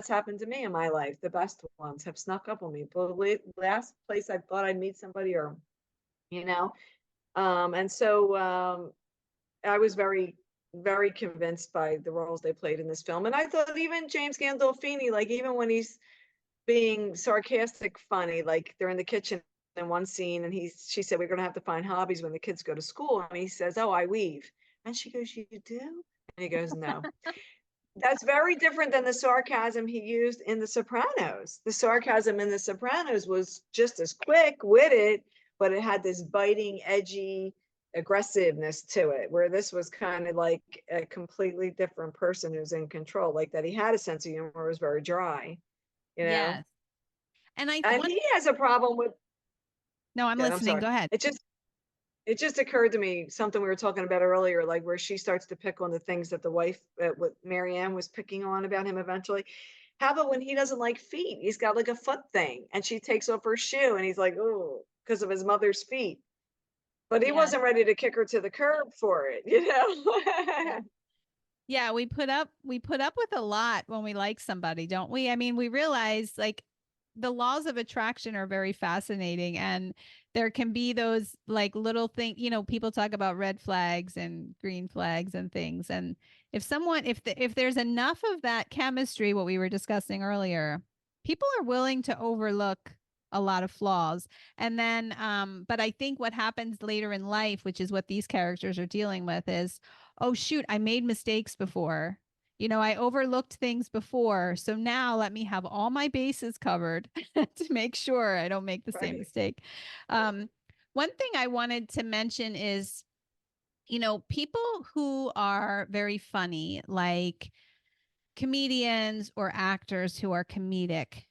happened to me in my life. The best ones have snuck up on me. The last place I thought I'd meet somebody, or, you know, and so I was very, very convinced by the roles they played in this film. And I thought even James Gandolfini, like even when he's being sarcastic, funny, like they're in the kitchen in one scene, and she said, we're going to have to find hobbies when the kids go to school. And he says, oh, I weave. And she goes, you do? And he goes, no. That's very different than the sarcasm he used in The Sopranos. The sarcasm in The Sopranos was just as quick witted, but it had this biting, edgy aggressiveness to it, where this was kind of like a completely different person who's in control. Like that he had a sense of humor, was very dry, you know? Yes. And And he has a problem with, no, I'm yeah, I'm listening. sorry. Go ahead. It just occurred to me, something we were talking about earlier, like where she starts to pick on the things that the wife, what Marianne was picking on about him eventually. How about when he doesn't like feet? He's got like a foot thing, and she takes off her shoe, and he's like, oh, because of his mother's feet. But he Yes. wasn't ready to kick her to the curb for it, you Yeah. know? Yeah, we put up with a lot when we like somebody, don't we? I mean, we realize like the laws of attraction are very fascinating, and there can be those like little thing, people talk about red flags and green flags and things. And if there's enough of that chemistry, what we were discussing earlier, people are willing to overlook a lot of flaws. And then but I think what happens later in life, which is what these characters are dealing with, is, oh shoot, I made mistakes before. I overlooked things before. So now let me have all my bases covered to make sure I don't make the same Right. mistake. One thing I wanted to mention is, people who are very funny, like comedians or actors who are comedic,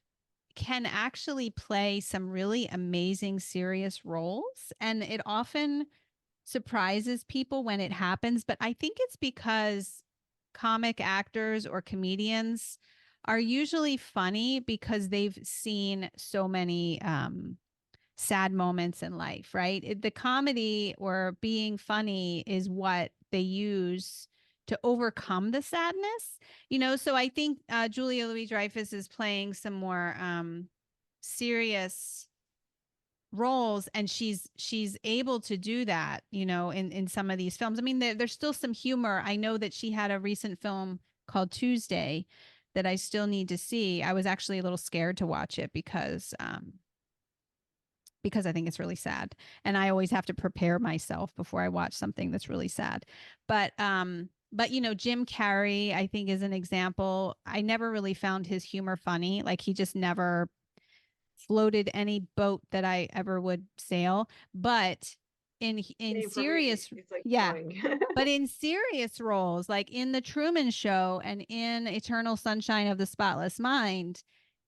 can actually play some really amazing, serious roles. And it often surprises people when it happens. But I think it's because comic actors or comedians are usually funny because they've seen so many sad moments in life, right? The comedy or being funny is what they use to overcome the sadness, So I think Julia Louis-Dreyfuss is playing some more serious roles, and she's able to do that, in some of these films. I mean, there's still some humor. I know that she had a recent film called Tuesday that I still need to see. I was actually a little scared to watch it because I think it's really sad, and I always have to prepare myself before I watch something that's really sad. But Jim Carrey, I think, is an example. I never really found his humor funny. Like, he just never floated any boat that I ever would sail. But in Same for me. serious, It's like yeah, annoying. but in serious roles, like in The Truman Show and in Eternal Sunshine of the Spotless Mind,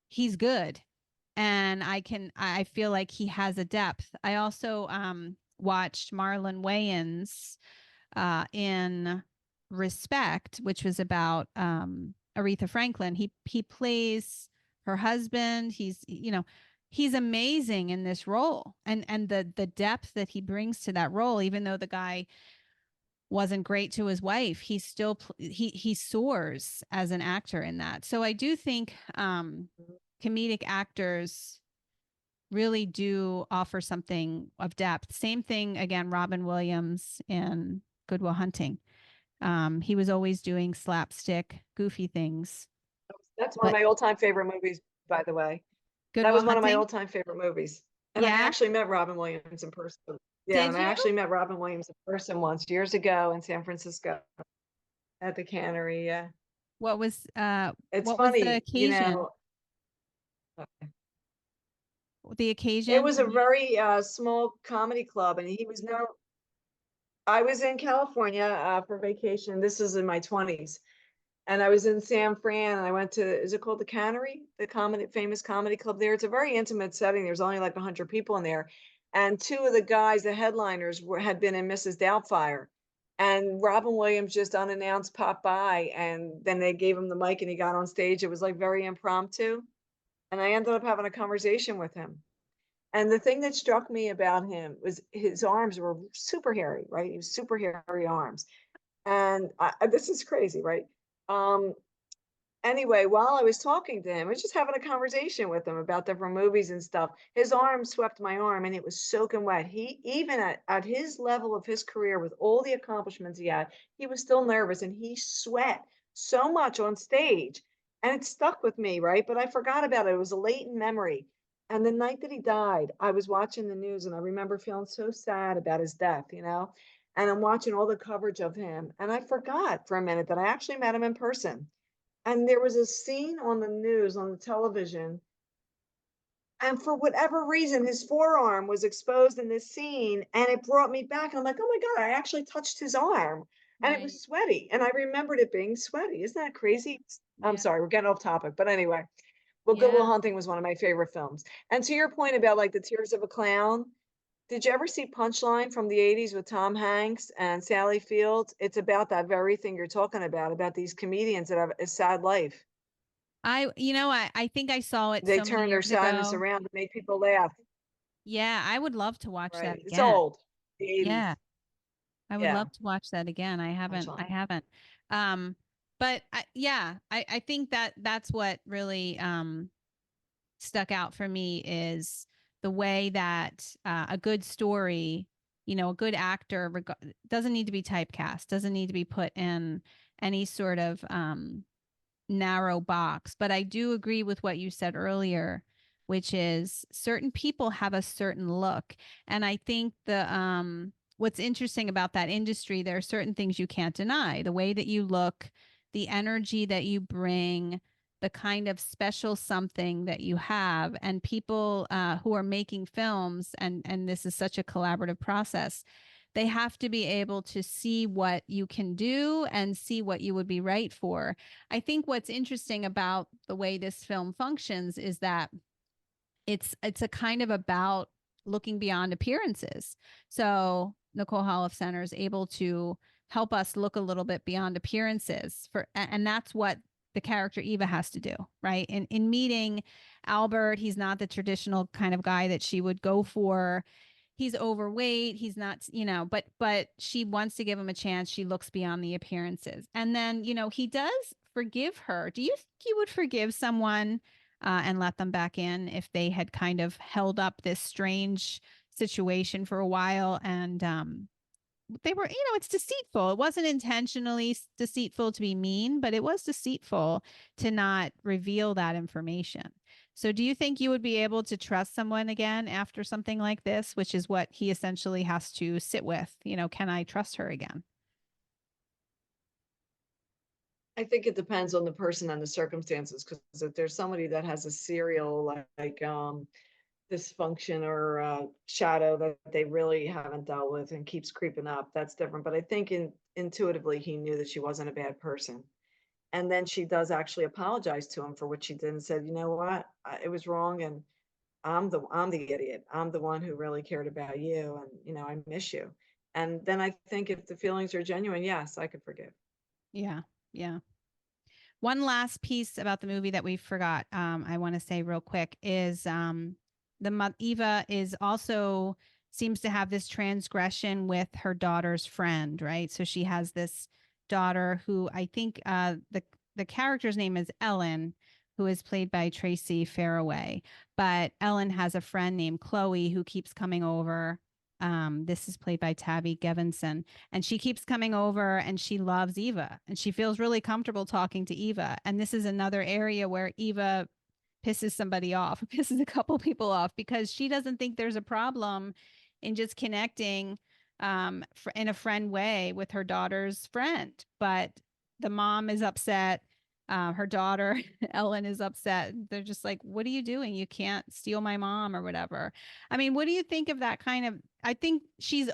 he's good. And I feel like he has a depth. I also watched Marlon Wayans in Respect, which was about Aretha Franklin. He plays her husband. He's amazing in this role, and the depth that he brings to that role, even though the guy wasn't great to his wife, he still he soars as an actor in that. So I do think comedic actors really do offer something of depth. Same thing again, Robin Williams in Good Will Hunting. He was always doing slapstick, goofy things. That's one of But my all-time favorite movies, by the way. Good That Will was one of my Hunting, all-time favorite movies. And I yeah. actually met Robin Williams in person. Yeah, Did and I you? actually met Robin Williams in person once years ago in San Francisco at the Cannery. Yeah. What was It's the funny, occasion? The it occasion? was a very small comedy club, and he was known. I was in California for vacation. This is in my 20s. And I was in San Fran, and I went to, is it called the Cannery? The famous comedy club there. It's a very intimate setting. There's only like 100 people in there. And two of the guys, the headliners, had been in Mrs. Doubtfire. And Robin Williams just unannounced popped by, and then they gave him the mic and he got on stage. It was like very impromptu. And I ended up having a conversation with him. And the thing that struck me about him was his arms were super hairy, right? He was super hairy arms. And this is crazy, right? Um, anyway, while I was talking to him, I was just having a conversation with him about different movies and stuff. His arm swept my arm and it was soaking wet. He, even at his level of his career, with all the accomplishments he had, he was still nervous and he sweat so much on stage. And it stuck with me, right? But I forgot about it. It was a latent memory. And the night that he died, I was watching the news and I remember feeling so sad about his death, And I'm watching all the coverage of him. And I forgot for a minute that I actually met him in person. And there was a scene on the news, on the television, and for whatever reason, his forearm was exposed in this scene, and it brought me back. I'm like, oh my God, I actually touched his arm, and it Right. was sweaty. And I remembered it being sweaty. Isn't that crazy? I'm Yeah. sorry, we're getting off topic. But anyway, well, Good Will Yeah. Hunting was one of my favorite films. And to your point about like the Tears of a Clown, did you ever see Punchline from the 80s with Tom Hanks and Sally Fields? It's about that very thing you're talking about these comedians that have a sad life. I think I saw it They so many turned their years sadness ago. around to make people laugh, Yeah, I would love to watch that right? It's again. old, the Yeah, 80s. I would Yeah, love to watch that again. I haven't. I Punchline. haven't. Um, but yeah, I think that that's what really stuck out for me is the way that a good story, a good actor doesn't need to be typecast, doesn't need to be put in any sort of narrow box. But I do agree with what you said earlier, which is certain people have a certain look. And I think what's interesting about that industry, there are certain things you can't deny. The way that you look, the energy that you bring, the kind of special something that you have, and people who are making films, and this is such a collaborative process, they have to be able to see what you can do and see what you would be right for. I think what's interesting about the way this film functions is that it's a kind of about looking beyond appearances. So Nicole Holofcener is able to help us look a little bit beyond appearances and that's what the character Eva has to do, right? In meeting Albert, he's not the traditional kind of guy that she would go for. He's overweight, he's not, but she wants to give him a chance. She looks beyond the appearances. And then, he does forgive her. Do you think you would forgive someone and let them back in if they had kind of held up this strange situation for a while and they were, it's deceitful. It wasn't intentionally deceitful to be mean, but it was deceitful to not reveal that information. So do you think you would be able to trust someone again after something like this, which is what he essentially has to sit with? Can I trust her again? I think it depends on the person and the circumstances, because if there's somebody that has a serial like dysfunction or shadow that they really haven't dealt with and keeps creeping up, that's different. But I think intuitively he knew that she wasn't a bad person. And then she does actually apologize to him for what she did and said, you know what, it was wrong, and I'm the idiot. I'm the one who really cared about you, and I miss you. And then I think if the feelings are genuine, yes, I could forgive. Yeah. Yeah. One last piece about the movie that we forgot, I want to say real quick is Eva is also seems to have this transgression with her daughter's friend, right? So she has this daughter who I think the character's name is Ellen, who is played by Tracy Faraway. But Ellen has a friend named Chloe who keeps coming over. This is played by Tabby Gevinson, and she keeps coming over and she loves Eva and she feels really comfortable talking to Eva. And this is another area where Eva pisses somebody off, pisses a couple people off because she doesn't think there's a problem in just connecting in a friend way with her daughter's friend. But the mom is upset. Her daughter, Ellen, is upset. They're just like, what are you doing? You can't steal my mom or whatever. I mean, what do you think of that kind of? I think she's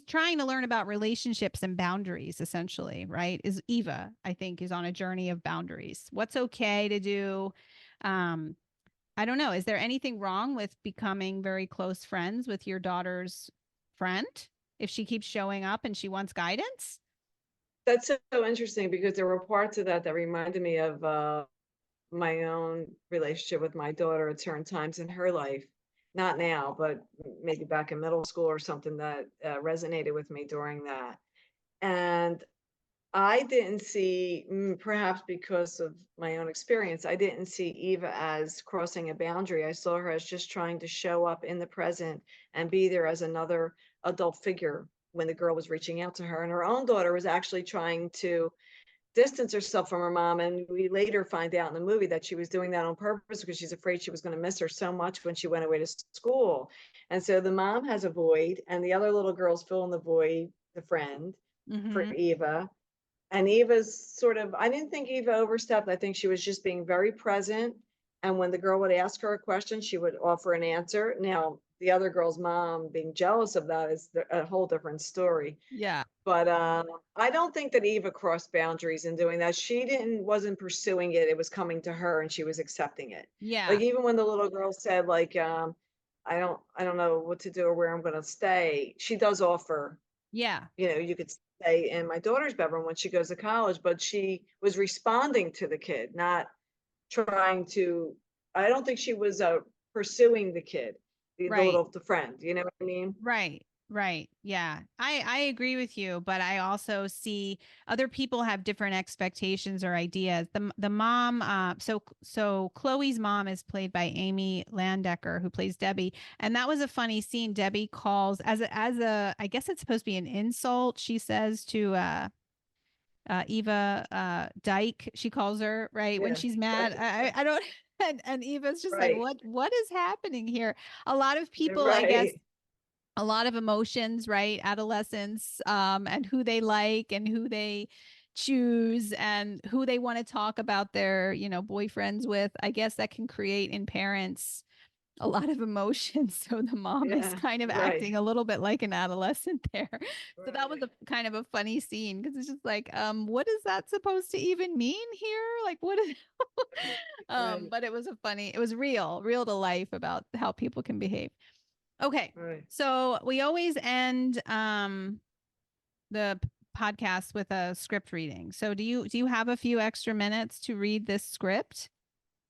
trying to learn about relationships and boundaries, essentially, right? Is Eva, I think, is on a journey of boundaries. What's okay to do? I don't know. Is there anything wrong with becoming very close friends with your daughter's friend if she keeps showing up and she wants guidance? That's so interesting, because there were parts of that that reminded me of my own relationship with my daughter at certain times in her life. Not now, but maybe back in middle school or something, that resonated with me during that. And I didn't see, perhaps because of my own experience, I didn't see Eva as crossing a boundary. I saw her as just trying to show up in the present and be there as another adult figure when the girl was reaching out to her. And her own daughter was actually trying to distance herself from her mom. And we later find out in the movie that she was doing that on purpose because she's afraid she was going to miss her so much when she went away to school. And so the mom has a void, and the other little girls fill in the void, the friend for Eva. And Eva's sort of, I didn't think Eva overstepped. I think she was just being very present. And when the girl would ask her a question, she would offer an answer. Now, the other girl's mom being jealous of that is a whole different story. Yeah. But I don't think that Eva crossed boundaries in doing that. She wasn't pursuing it. It was coming to her and she was accepting it. Yeah. Like even when the little girl said, like, I don't know what to do or where I'm gonna stay, she does offer, Yeah. you could stay in my daughter's bedroom when she goes to college, but she was responding to the kid, not trying to, I don't think she was pursuing the kid, the Right. little the friend, you know what I mean? Right. Right. Yeah. I agree with you, but I also see other people have different expectations or ideas. The mom, so Chloe's mom is played by Amy Landecker, who plays Debbie, and that was a funny scene. Debbie calls as a I guess it's supposed to be an insult. She says to Eva Dyke, she calls her, right, when Yeah, she's mad. right, I don't and Eva's just like, right, what is happening here? A lot of people, I guess, right. a lot of emotions, right? Adolescence, and who they like and who they choose and who they want to talk about their, boyfriends with. I guess that can create in parents a lot of emotions. So the mom is Yeah, kind of right, acting a little bit like an adolescent there. So that was right, a kind of a funny scene because it's just like, what is that supposed to even mean here? Like, what is, right, but it was real to life about how people can behave. Okay. right. So we always end the podcast with a script reading. So do you have a few extra minutes to read this script?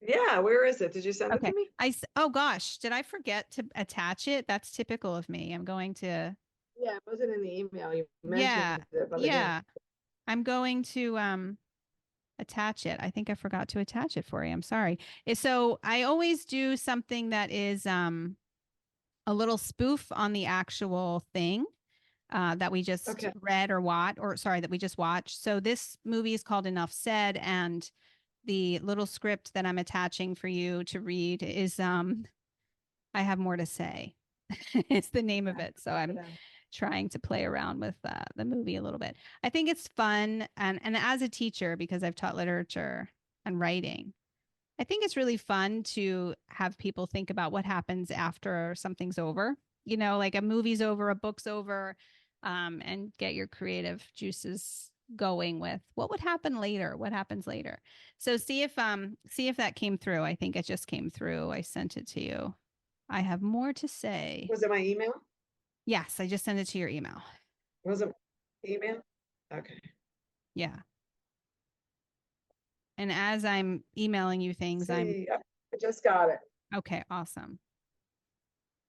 Yeah, where is it? Did you send it to Okay. me? Oh gosh, did I forget to attach it? That's typical of me. I'm going to Yeah, it wasn't in the email. You Yeah. mentioned it, but I didn't. Yeah. I'm going to attach it. I think I forgot to attach it for you. I'm sorry. So I always do something that is a little spoof on the actual thing that we just Okay. read or watched, or sorry, that we just watched. So this movie is called Enough Said, and the little script that I'm attaching for you to read is I Have More to Say. It's the name of Okay. it. So Write it I'm down. trying to play around with the movie a little bit. I think it's fun, and as a teacher, because I've taught literature and writing, I think it's really fun to have people think about what happens after something's over. Like a movie's over, a book's over, and get your creative juices going with what would happen later, what happens later. So see if that came through. I think it just came through. I sent it to you. I have more to say. Was it my email? Yes, I just sent it to your email. Was it email? Okay. Yeah. And as I'm emailing you things, I'm See, I just got it. okay, awesome.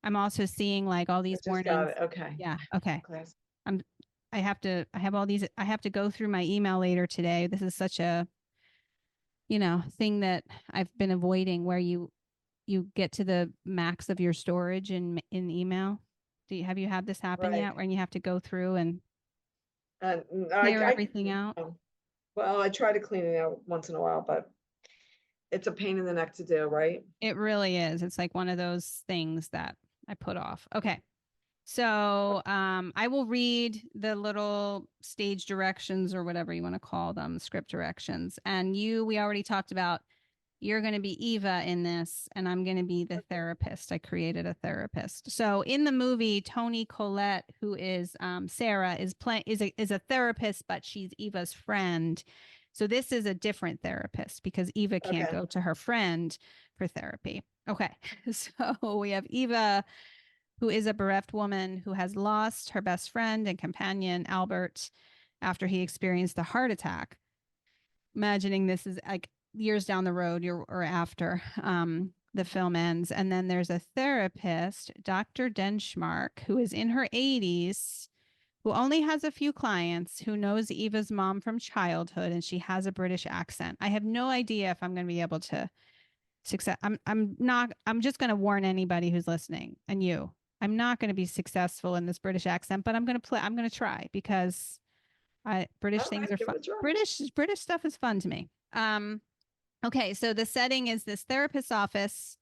I'm also seeing like all I these just got warnings. it. Okay. Yeah, okay. Class. I'm I have all these I have to go through my email later today. This is such a, thing that I've been avoiding where you get to the max of your storage in email. Have you had this happen Right. yet when you have to go through and clear I, everything out? well, I try to clean it out once in a while, but it's a pain in the neck to do, right? It really is. It's like one of those things that I put off. Okay. So I will read the little stage directions or whatever you want to call them, script directions. And we already talked about you're going to be Eva in this, and I'm going to be the therapist. I created a therapist. So in the movie, Toni Collette, who is Sarah, is a therapist, but she's Eva's friend. So this is a different therapist because Eva can't Okay. go to her friend for therapy. Okay, so we have Eva, who is a bereft woman who has lost her best friend and companion, Albert, after he experienced a heart attack. Imagining this is like years down the road or after the film ends. And then there's a therapist, Dr. Denschmark, who is in her 80s, who only has a few clients, who knows Eva's mom from childhood, and she has a British accent. I have no idea if I'm going to be able to success. I'm just going to warn anybody who's listening and you. I'm not going to be successful in this British accent, but I'm going to try because British All things right, are give fun. it a try. British stuff is fun to me. Okay, so the setting is this therapist's office,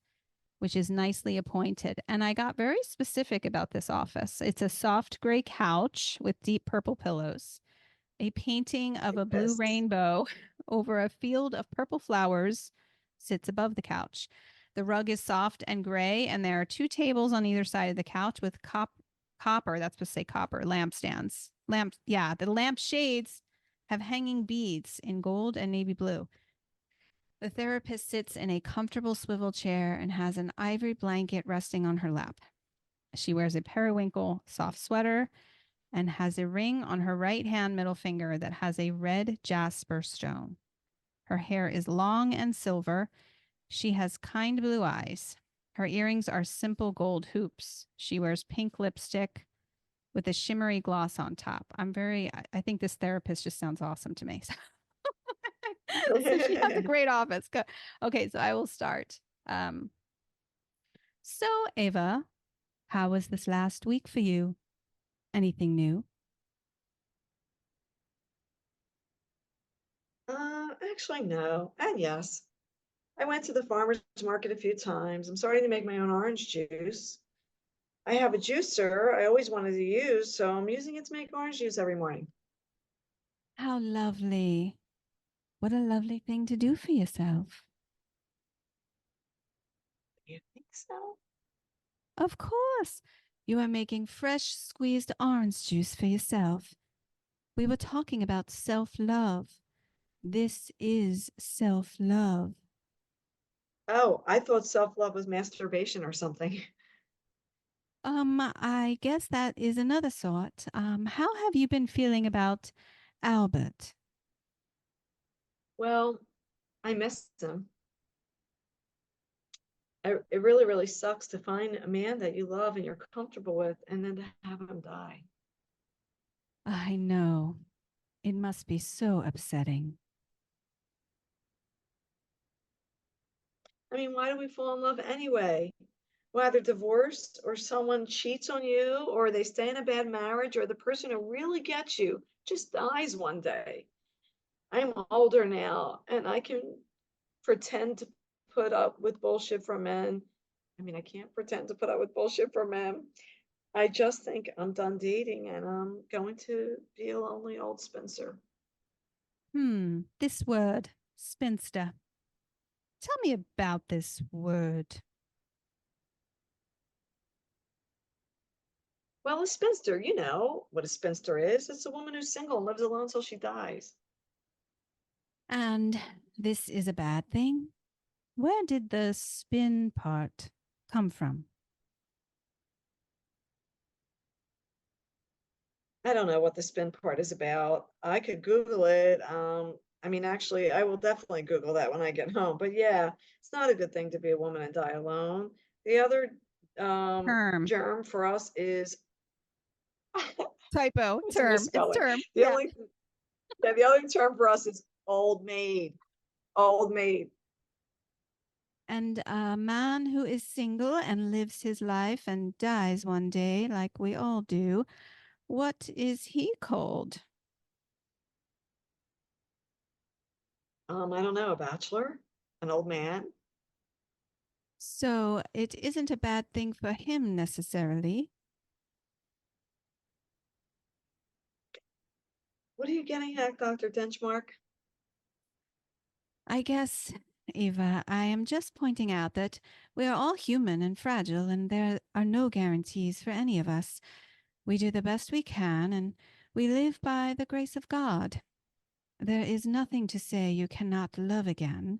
which is nicely appointed. And I got very specific about this office. It's a soft gray couch with deep purple pillows, a painting of a blue Yes. rainbow over a field of purple flowers sits above the couch. The rug is soft and gray, and there are two tables on either side of the couch with copper, that's supposed to say copper, lampstands. The lamp shades have hanging beads in gold and navy blue. The therapist sits in a comfortable swivel chair and has an ivory blanket resting on her lap. She wears a periwinkle soft sweater and has a ring on her right hand middle finger that has a red jasper stone. Her hair is long and silver. She has kind blue eyes. Her earrings are simple gold hoops. She wears pink lipstick. with a shimmery gloss on top. I think this therapist just sounds awesome to me. So she has a great office. Okay, so I will start. So, Ava, how was this last week for you? Anything new? Actually, no. And yes. I went to the farmer's market a few times. I'm starting to make my own orange juice. I have a juicer I always wanted to use, so I'm using it to make orange juice every morning. How lovely. What a lovely thing to do for yourself. You think so? Of course. You are making fresh squeezed orange juice for yourself. We were talking about self love. This is self love. Oh, I thought self-love was masturbation or something. I guess that is another sort. How have you been feeling about Albert? Well, I miss him. It really, really sucks to find a man that you love and you're comfortable with and then to have him die. I know. It must be so upsetting. I mean, why do we fall in love anyway? Whether divorced or someone cheats on you or they stay in a bad marriage or the person who really gets you just dies one day. I'm older now and I can pretend to put up with bullshit from men. I mean, I can't pretend to put up with bullshit from men. I just think I'm done dating and I'm going to be a lonely old spinster. This word, spinster. Tell me about this word. Well, a spinster, you know what a spinster is. It's a woman who's single and lives alone until she dies. And this is a bad thing? Where did the spin part come from? I don't know what the spin part is about. I could Google it. I mean, actually, I will definitely Google that when I get home. But yeah, it's not a good thing to be a woman and die alone. The other Term. germ for us is Typo. it's a Term. It's misspelling. term. The Yeah. only yeah, the other term for us is old maid. Old maid. And a man who is single and lives his life and dies one day, like we all do, what is he called? I don't know, a bachelor, an old man. So it isn't a bad thing for him necessarily. What are you getting at, Dr. Denchmark? I guess, Eva, I am just pointing out that we are all human and fragile, and there are no guarantees for any of us. We do the best we can, and we live by the grace of God. There is nothing to say you cannot love again.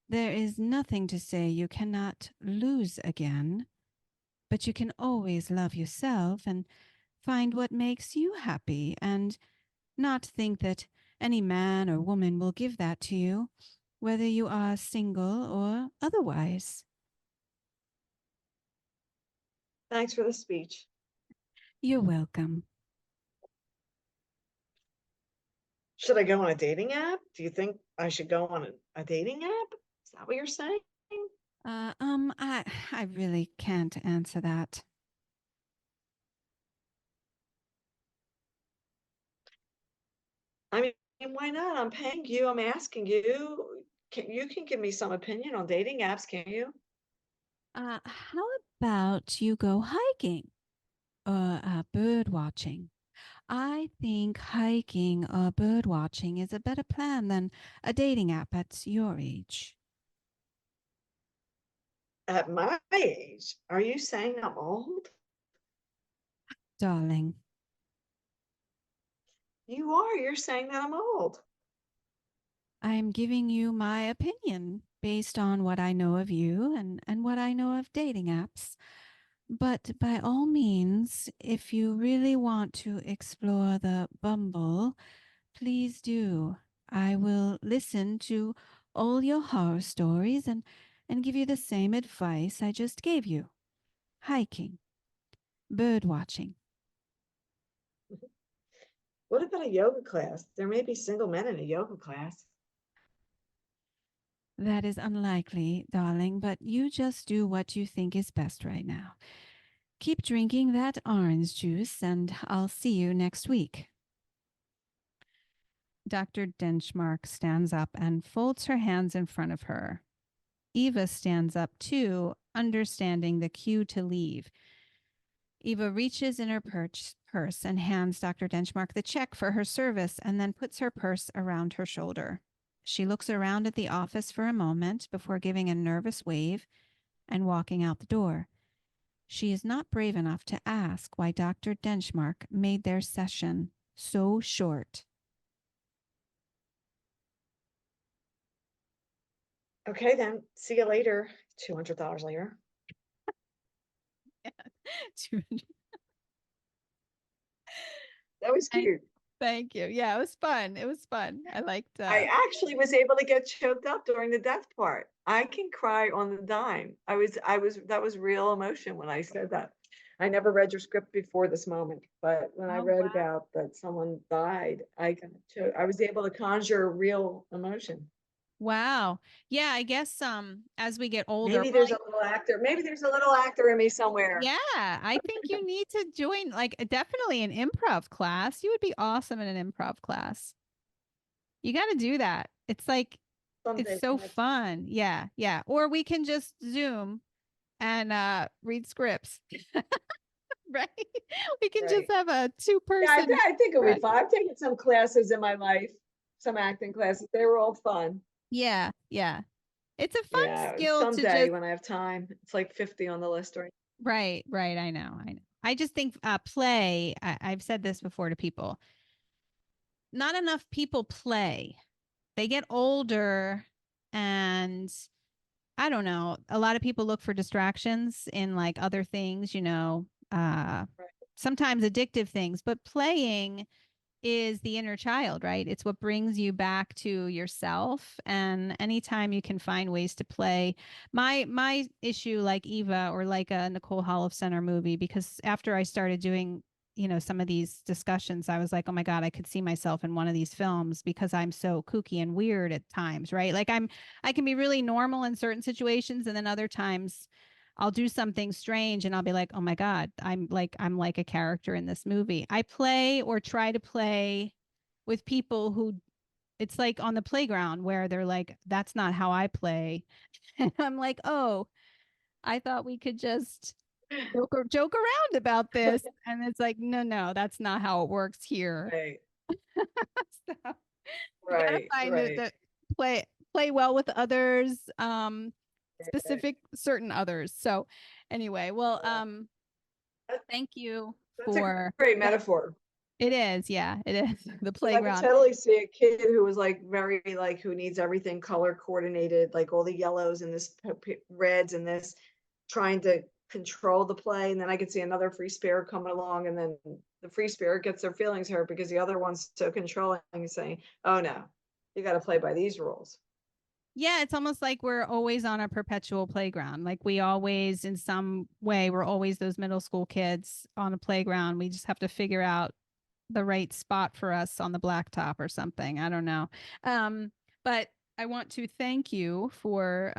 There is nothing to say you cannot lose again. But you can always love yourself and find what makes you happy and not think that any man or woman will give that to you, whether you are single or otherwise. Thanks for the speech. You're welcome. Should I go on a dating app? Do you think I should go on a dating app? Is that what you're saying? I really can't answer that. I mean, why not? I'm paying you. I'm asking you. You can give me some opinion on dating apps, can't you? How about you go hiking or bird watching? I think hiking or bird watching is a better plan than a dating app at your age. At my age, are you saying I'm old? Darling, You are. You're saying that I'm old. I'm giving you my opinion based on what I know of you and what I know of dating apps. But by all means, if you really want to explore the Bumble, please do. I will listen to all your horror stories and give you the same advice I just gave you. Hiking, bird watching. What about a yoga class? There may be single men in a yoga class. That is unlikely, darling, but you just do what you think is best right now. Keep drinking that orange juice, and I'll see you next week. Dr. Denchmark stands up and folds her hands in front of her. Eva stands up too, understanding the cue to leave. Eva reaches in her purse and hands Dr. Denchmark the check for her service and then puts her purse around her shoulder. She looks around at the office for a moment before giving a nervous wave and walking out the door. She is not brave enough to ask why Dr. Denchmark made their session so short. Okay, then. See you later. $200 later. That was cute. Thank you. Yeah, it was fun. It was fun. I liked I actually was able to get choked up during the death part. I can cry on the dime. That was real emotion when I said that. I never read your script before this moment, but when I read about that someone died, I was able to conjure real emotion. Wow. Yeah, I guess as we get older. Maybe there's a little actor. Maybe there's a little actor in me somewhere. Yeah, I think you need to join like definitely an improv class. You would be awesome in an improv class. You got to do that. It's like Someday, it's so fun. Yeah, yeah. Or we can just Zoom and read scripts. Right? We can just have a two-person. Yeah, I think it would be fun. I've taken some classes in my life, some acting classes. They were all fun. Yeah, yeah. It's a fun skill someday to just when I have time. It's like 50 on the list right. Right, right. I know. I know. I just think play. I've said this before to people. Not enough people play. They get older, and I don't know. A lot of people look for distractions in like other things, sometimes addictive things, but playing is the inner child, right? It's what brings you back to yourself. And anytime you can find ways to play, my issue, like Eva or like a Nicole Holofcener movie, because after I started doing, some of these discussions, I was like, oh my God, I could see myself in one of these films because I'm so kooky and weird at times, right? Like I can be really normal in certain situations, and then other times I'll do something strange and I'll be like, oh my God, I'm like a character in this movie. I play or try to play with people who it's like on the playground where they're like, that's not how I play. And I'm like, oh, I thought we could just joke around about this. And it's like, no, that's not how it works here. Right. So you gotta find it that play well with others. Specific certain others. So anyway, well, thank you for a great metaphor. It is, yeah, it is the I playground. could totally see a kid who was like very like who needs everything color coordinated, like all the yellows and this reds and this, trying to control the play. And then I could see another free spirit coming along, and then the free spirit gets their feelings hurt because the other one's so controlling and saying, oh no, you got to play by these rules. Yeah, it's almost like we're always on a perpetual playground. Like we always, in some way, we're always those middle school kids on a playground. We just have to figure out the right spot for us on the blacktop or something. I don't know. But I want to thank you for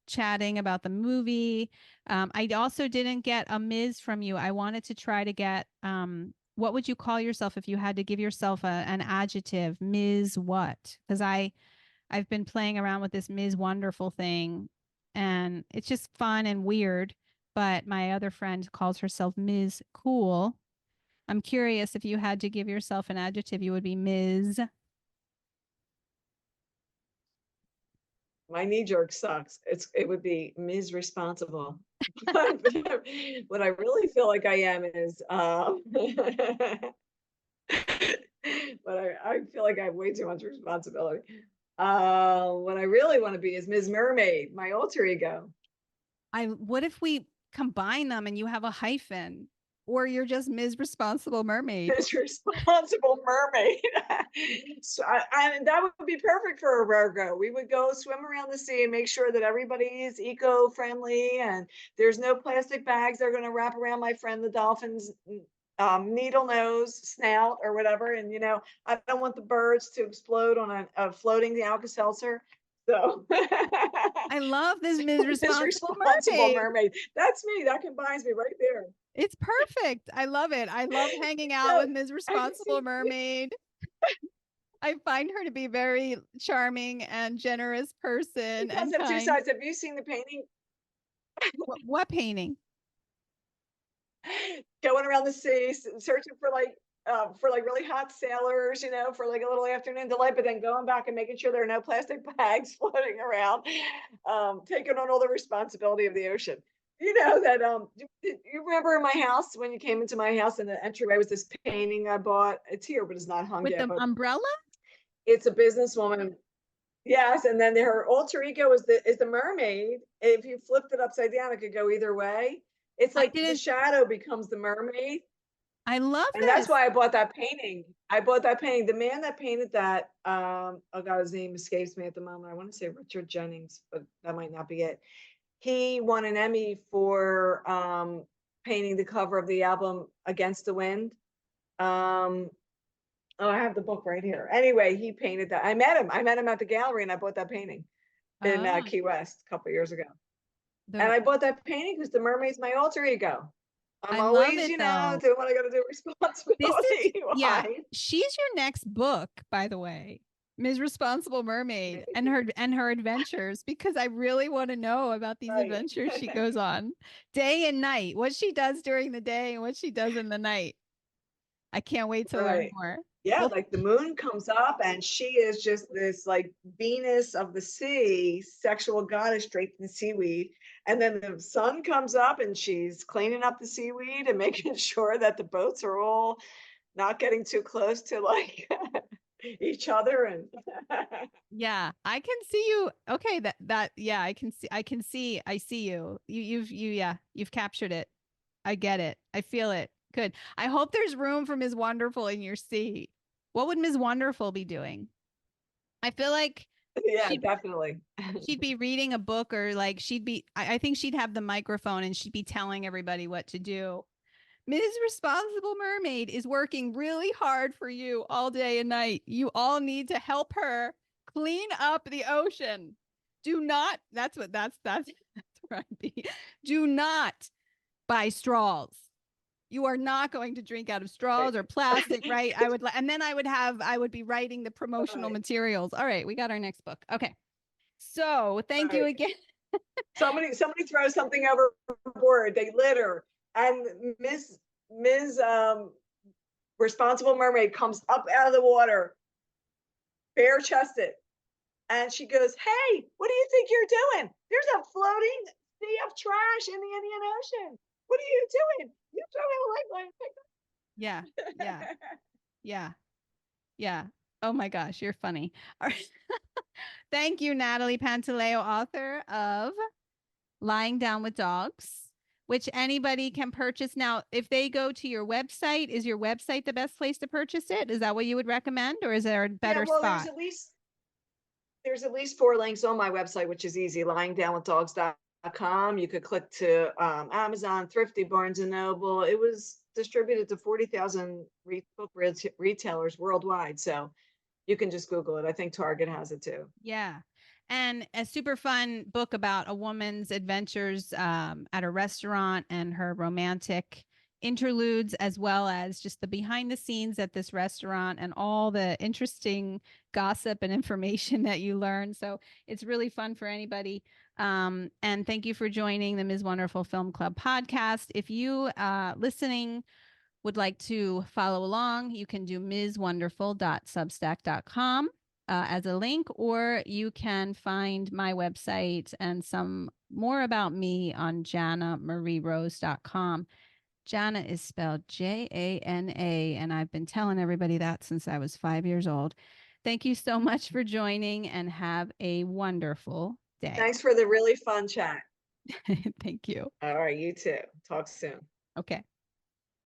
chatting about the movie. I also didn't get a Ms. from you. I wanted to try to get what would you call yourself if you had to give yourself an adjective? Ms. What? Because I've been playing around with this Ms. Wonderful thing, and it's just fun and weird. But my other friend calls herself Ms. Cool. I'm curious if you had to give yourself an adjective, you would be Ms. My knee jerk sucks. It would be Ms. Responsible. What I really feel like I am is but I feel like I have way too much responsibility. What I really want to be is Ms. Mermaid, my alter ego. What if we combine them and you have a hyphen, or you're just Ms. Responsible Mermaid? Ms. Responsible Mermaid. So that would be perfect for a Virgo. We would go swim around the sea and make sure that everybody is eco-friendly and there's no plastic bags they're going to wrap around my friend the dolphin's needle nose snout or whatever. And, I don't want the birds to explode on a floating Alka-Seltzer. So I love this Ms. Ms. Responsible Responsible Mermaid. Mermaid. That's me. That combines me right there. It's perfect. I love it. I love hanging out with Ms. Responsible Mermaid. I find her to be very charming and generous person It does and have two kind. sides. Have you seen the painting? What painting? Going around the sea, searching for really hot sailors, for like a little afternoon delight, but then going back and making sure there are no plastic bags floating around, taking on all the responsibility of the ocean. You know that you remember in my house when you came into my house in the entryway was this painting I bought. It's here, but it's not hung With yet. the But umbrella? it's a businesswoman. Yes, and then her alter ego is the mermaid. If you flipped it upside down, it could go either way. It's I like the didn't. shadow becomes the mermaid. I love And that's this. why I bought that painting. I bought that painting. The man that painted that, oh God, his name escapes me at the moment. I want to say Richard Jennings, but that might not be it. He won an Emmy for painting the cover of the album Against the Wind. Oh, I have the book right here. Anyway, he painted that. I met him. I met him at the gallery, and I bought that painting in Oh, Key West a couple of years ago. And the I bought that painting because the mermaid's my alter ego. I'm I love always, it though. doing what I got to do This is responsibility-wise. she's your next book, by the way. Ms. Responsible Mermaid and her adventures, because I really want to know about these Right. adventures she goes on day and night, what she does during the day and what she does in the night. I can't wait to learn Right. more. Yeah, Well, like the moon comes up and she is just this like Venus of the sea, sexual goddess draped in seaweed. And then the sun comes up and she's cleaning up the seaweed and making sure that the boats are all not getting too close to like each other. And yeah, I can see you. Okay, yeah, I see you. You've captured it. I get it. I feel it. Good. I hope there's room for Ms. Wonderful in your seat. What would Ms. Wonderful be doing? I feel like yeah, she'd definitely. she'd be reading a book, or like I think she'd have the microphone and she'd be telling everybody what to do. Ms. Responsible Mermaid is working really hard for you all day and night. You all need to help her clean up the ocean. Do not, that's where I'd be. Do not buy straws. You are not going to drink out of straws or plastic, right? And then I would be writing the promotional Right. materials. All right, we got our next book. Okay. So thank you Right. again. Somebody throws something overboard, they litter, and Ms. Responsible Mermaid comes up out of the water, bare chested, and she goes, "Hey, what do you think you're doing? There's a floating sea of trash in the Indian Ocean. What are you doing? You throw it like Yeah. Yeah. Yeah. Yeah. Oh my gosh, you're funny. All right. Thank you, Natalie Pantaleo, author of Lying Down with Dogs, which anybody can purchase. Now, if they go to your website, is your website the best place to purchase it? Is that what you would recommend, or is there a better well, spot? there's at least 4 links on my website, which is easy, lyingdownwithdogs.com. You could click to Amazon, Thrifty, Barnes and Noble. It was distributed to 40,000 book retailers worldwide. So you can just Google it. I think Target has it too. Yeah. And a super fun book about a woman's adventures at a restaurant and her romantic interludes, as well as just the behind the scenes at this restaurant and all the interesting gossip and information that you learn. So it's really fun for anybody. And thank you for joining the Ms. Wonderful Film Club podcast. If you listening would like to follow along, you can do mswonderful.substack.com as a link, or you can find my website and some more about me on janamarierose.com. Jana is spelled Jana, and I've been telling everybody that since I was 5 years old. Thank you so much for joining, and have a wonderful day. Thanks for the really fun chat. Thank you. All right, you too. Talk soon. Okay.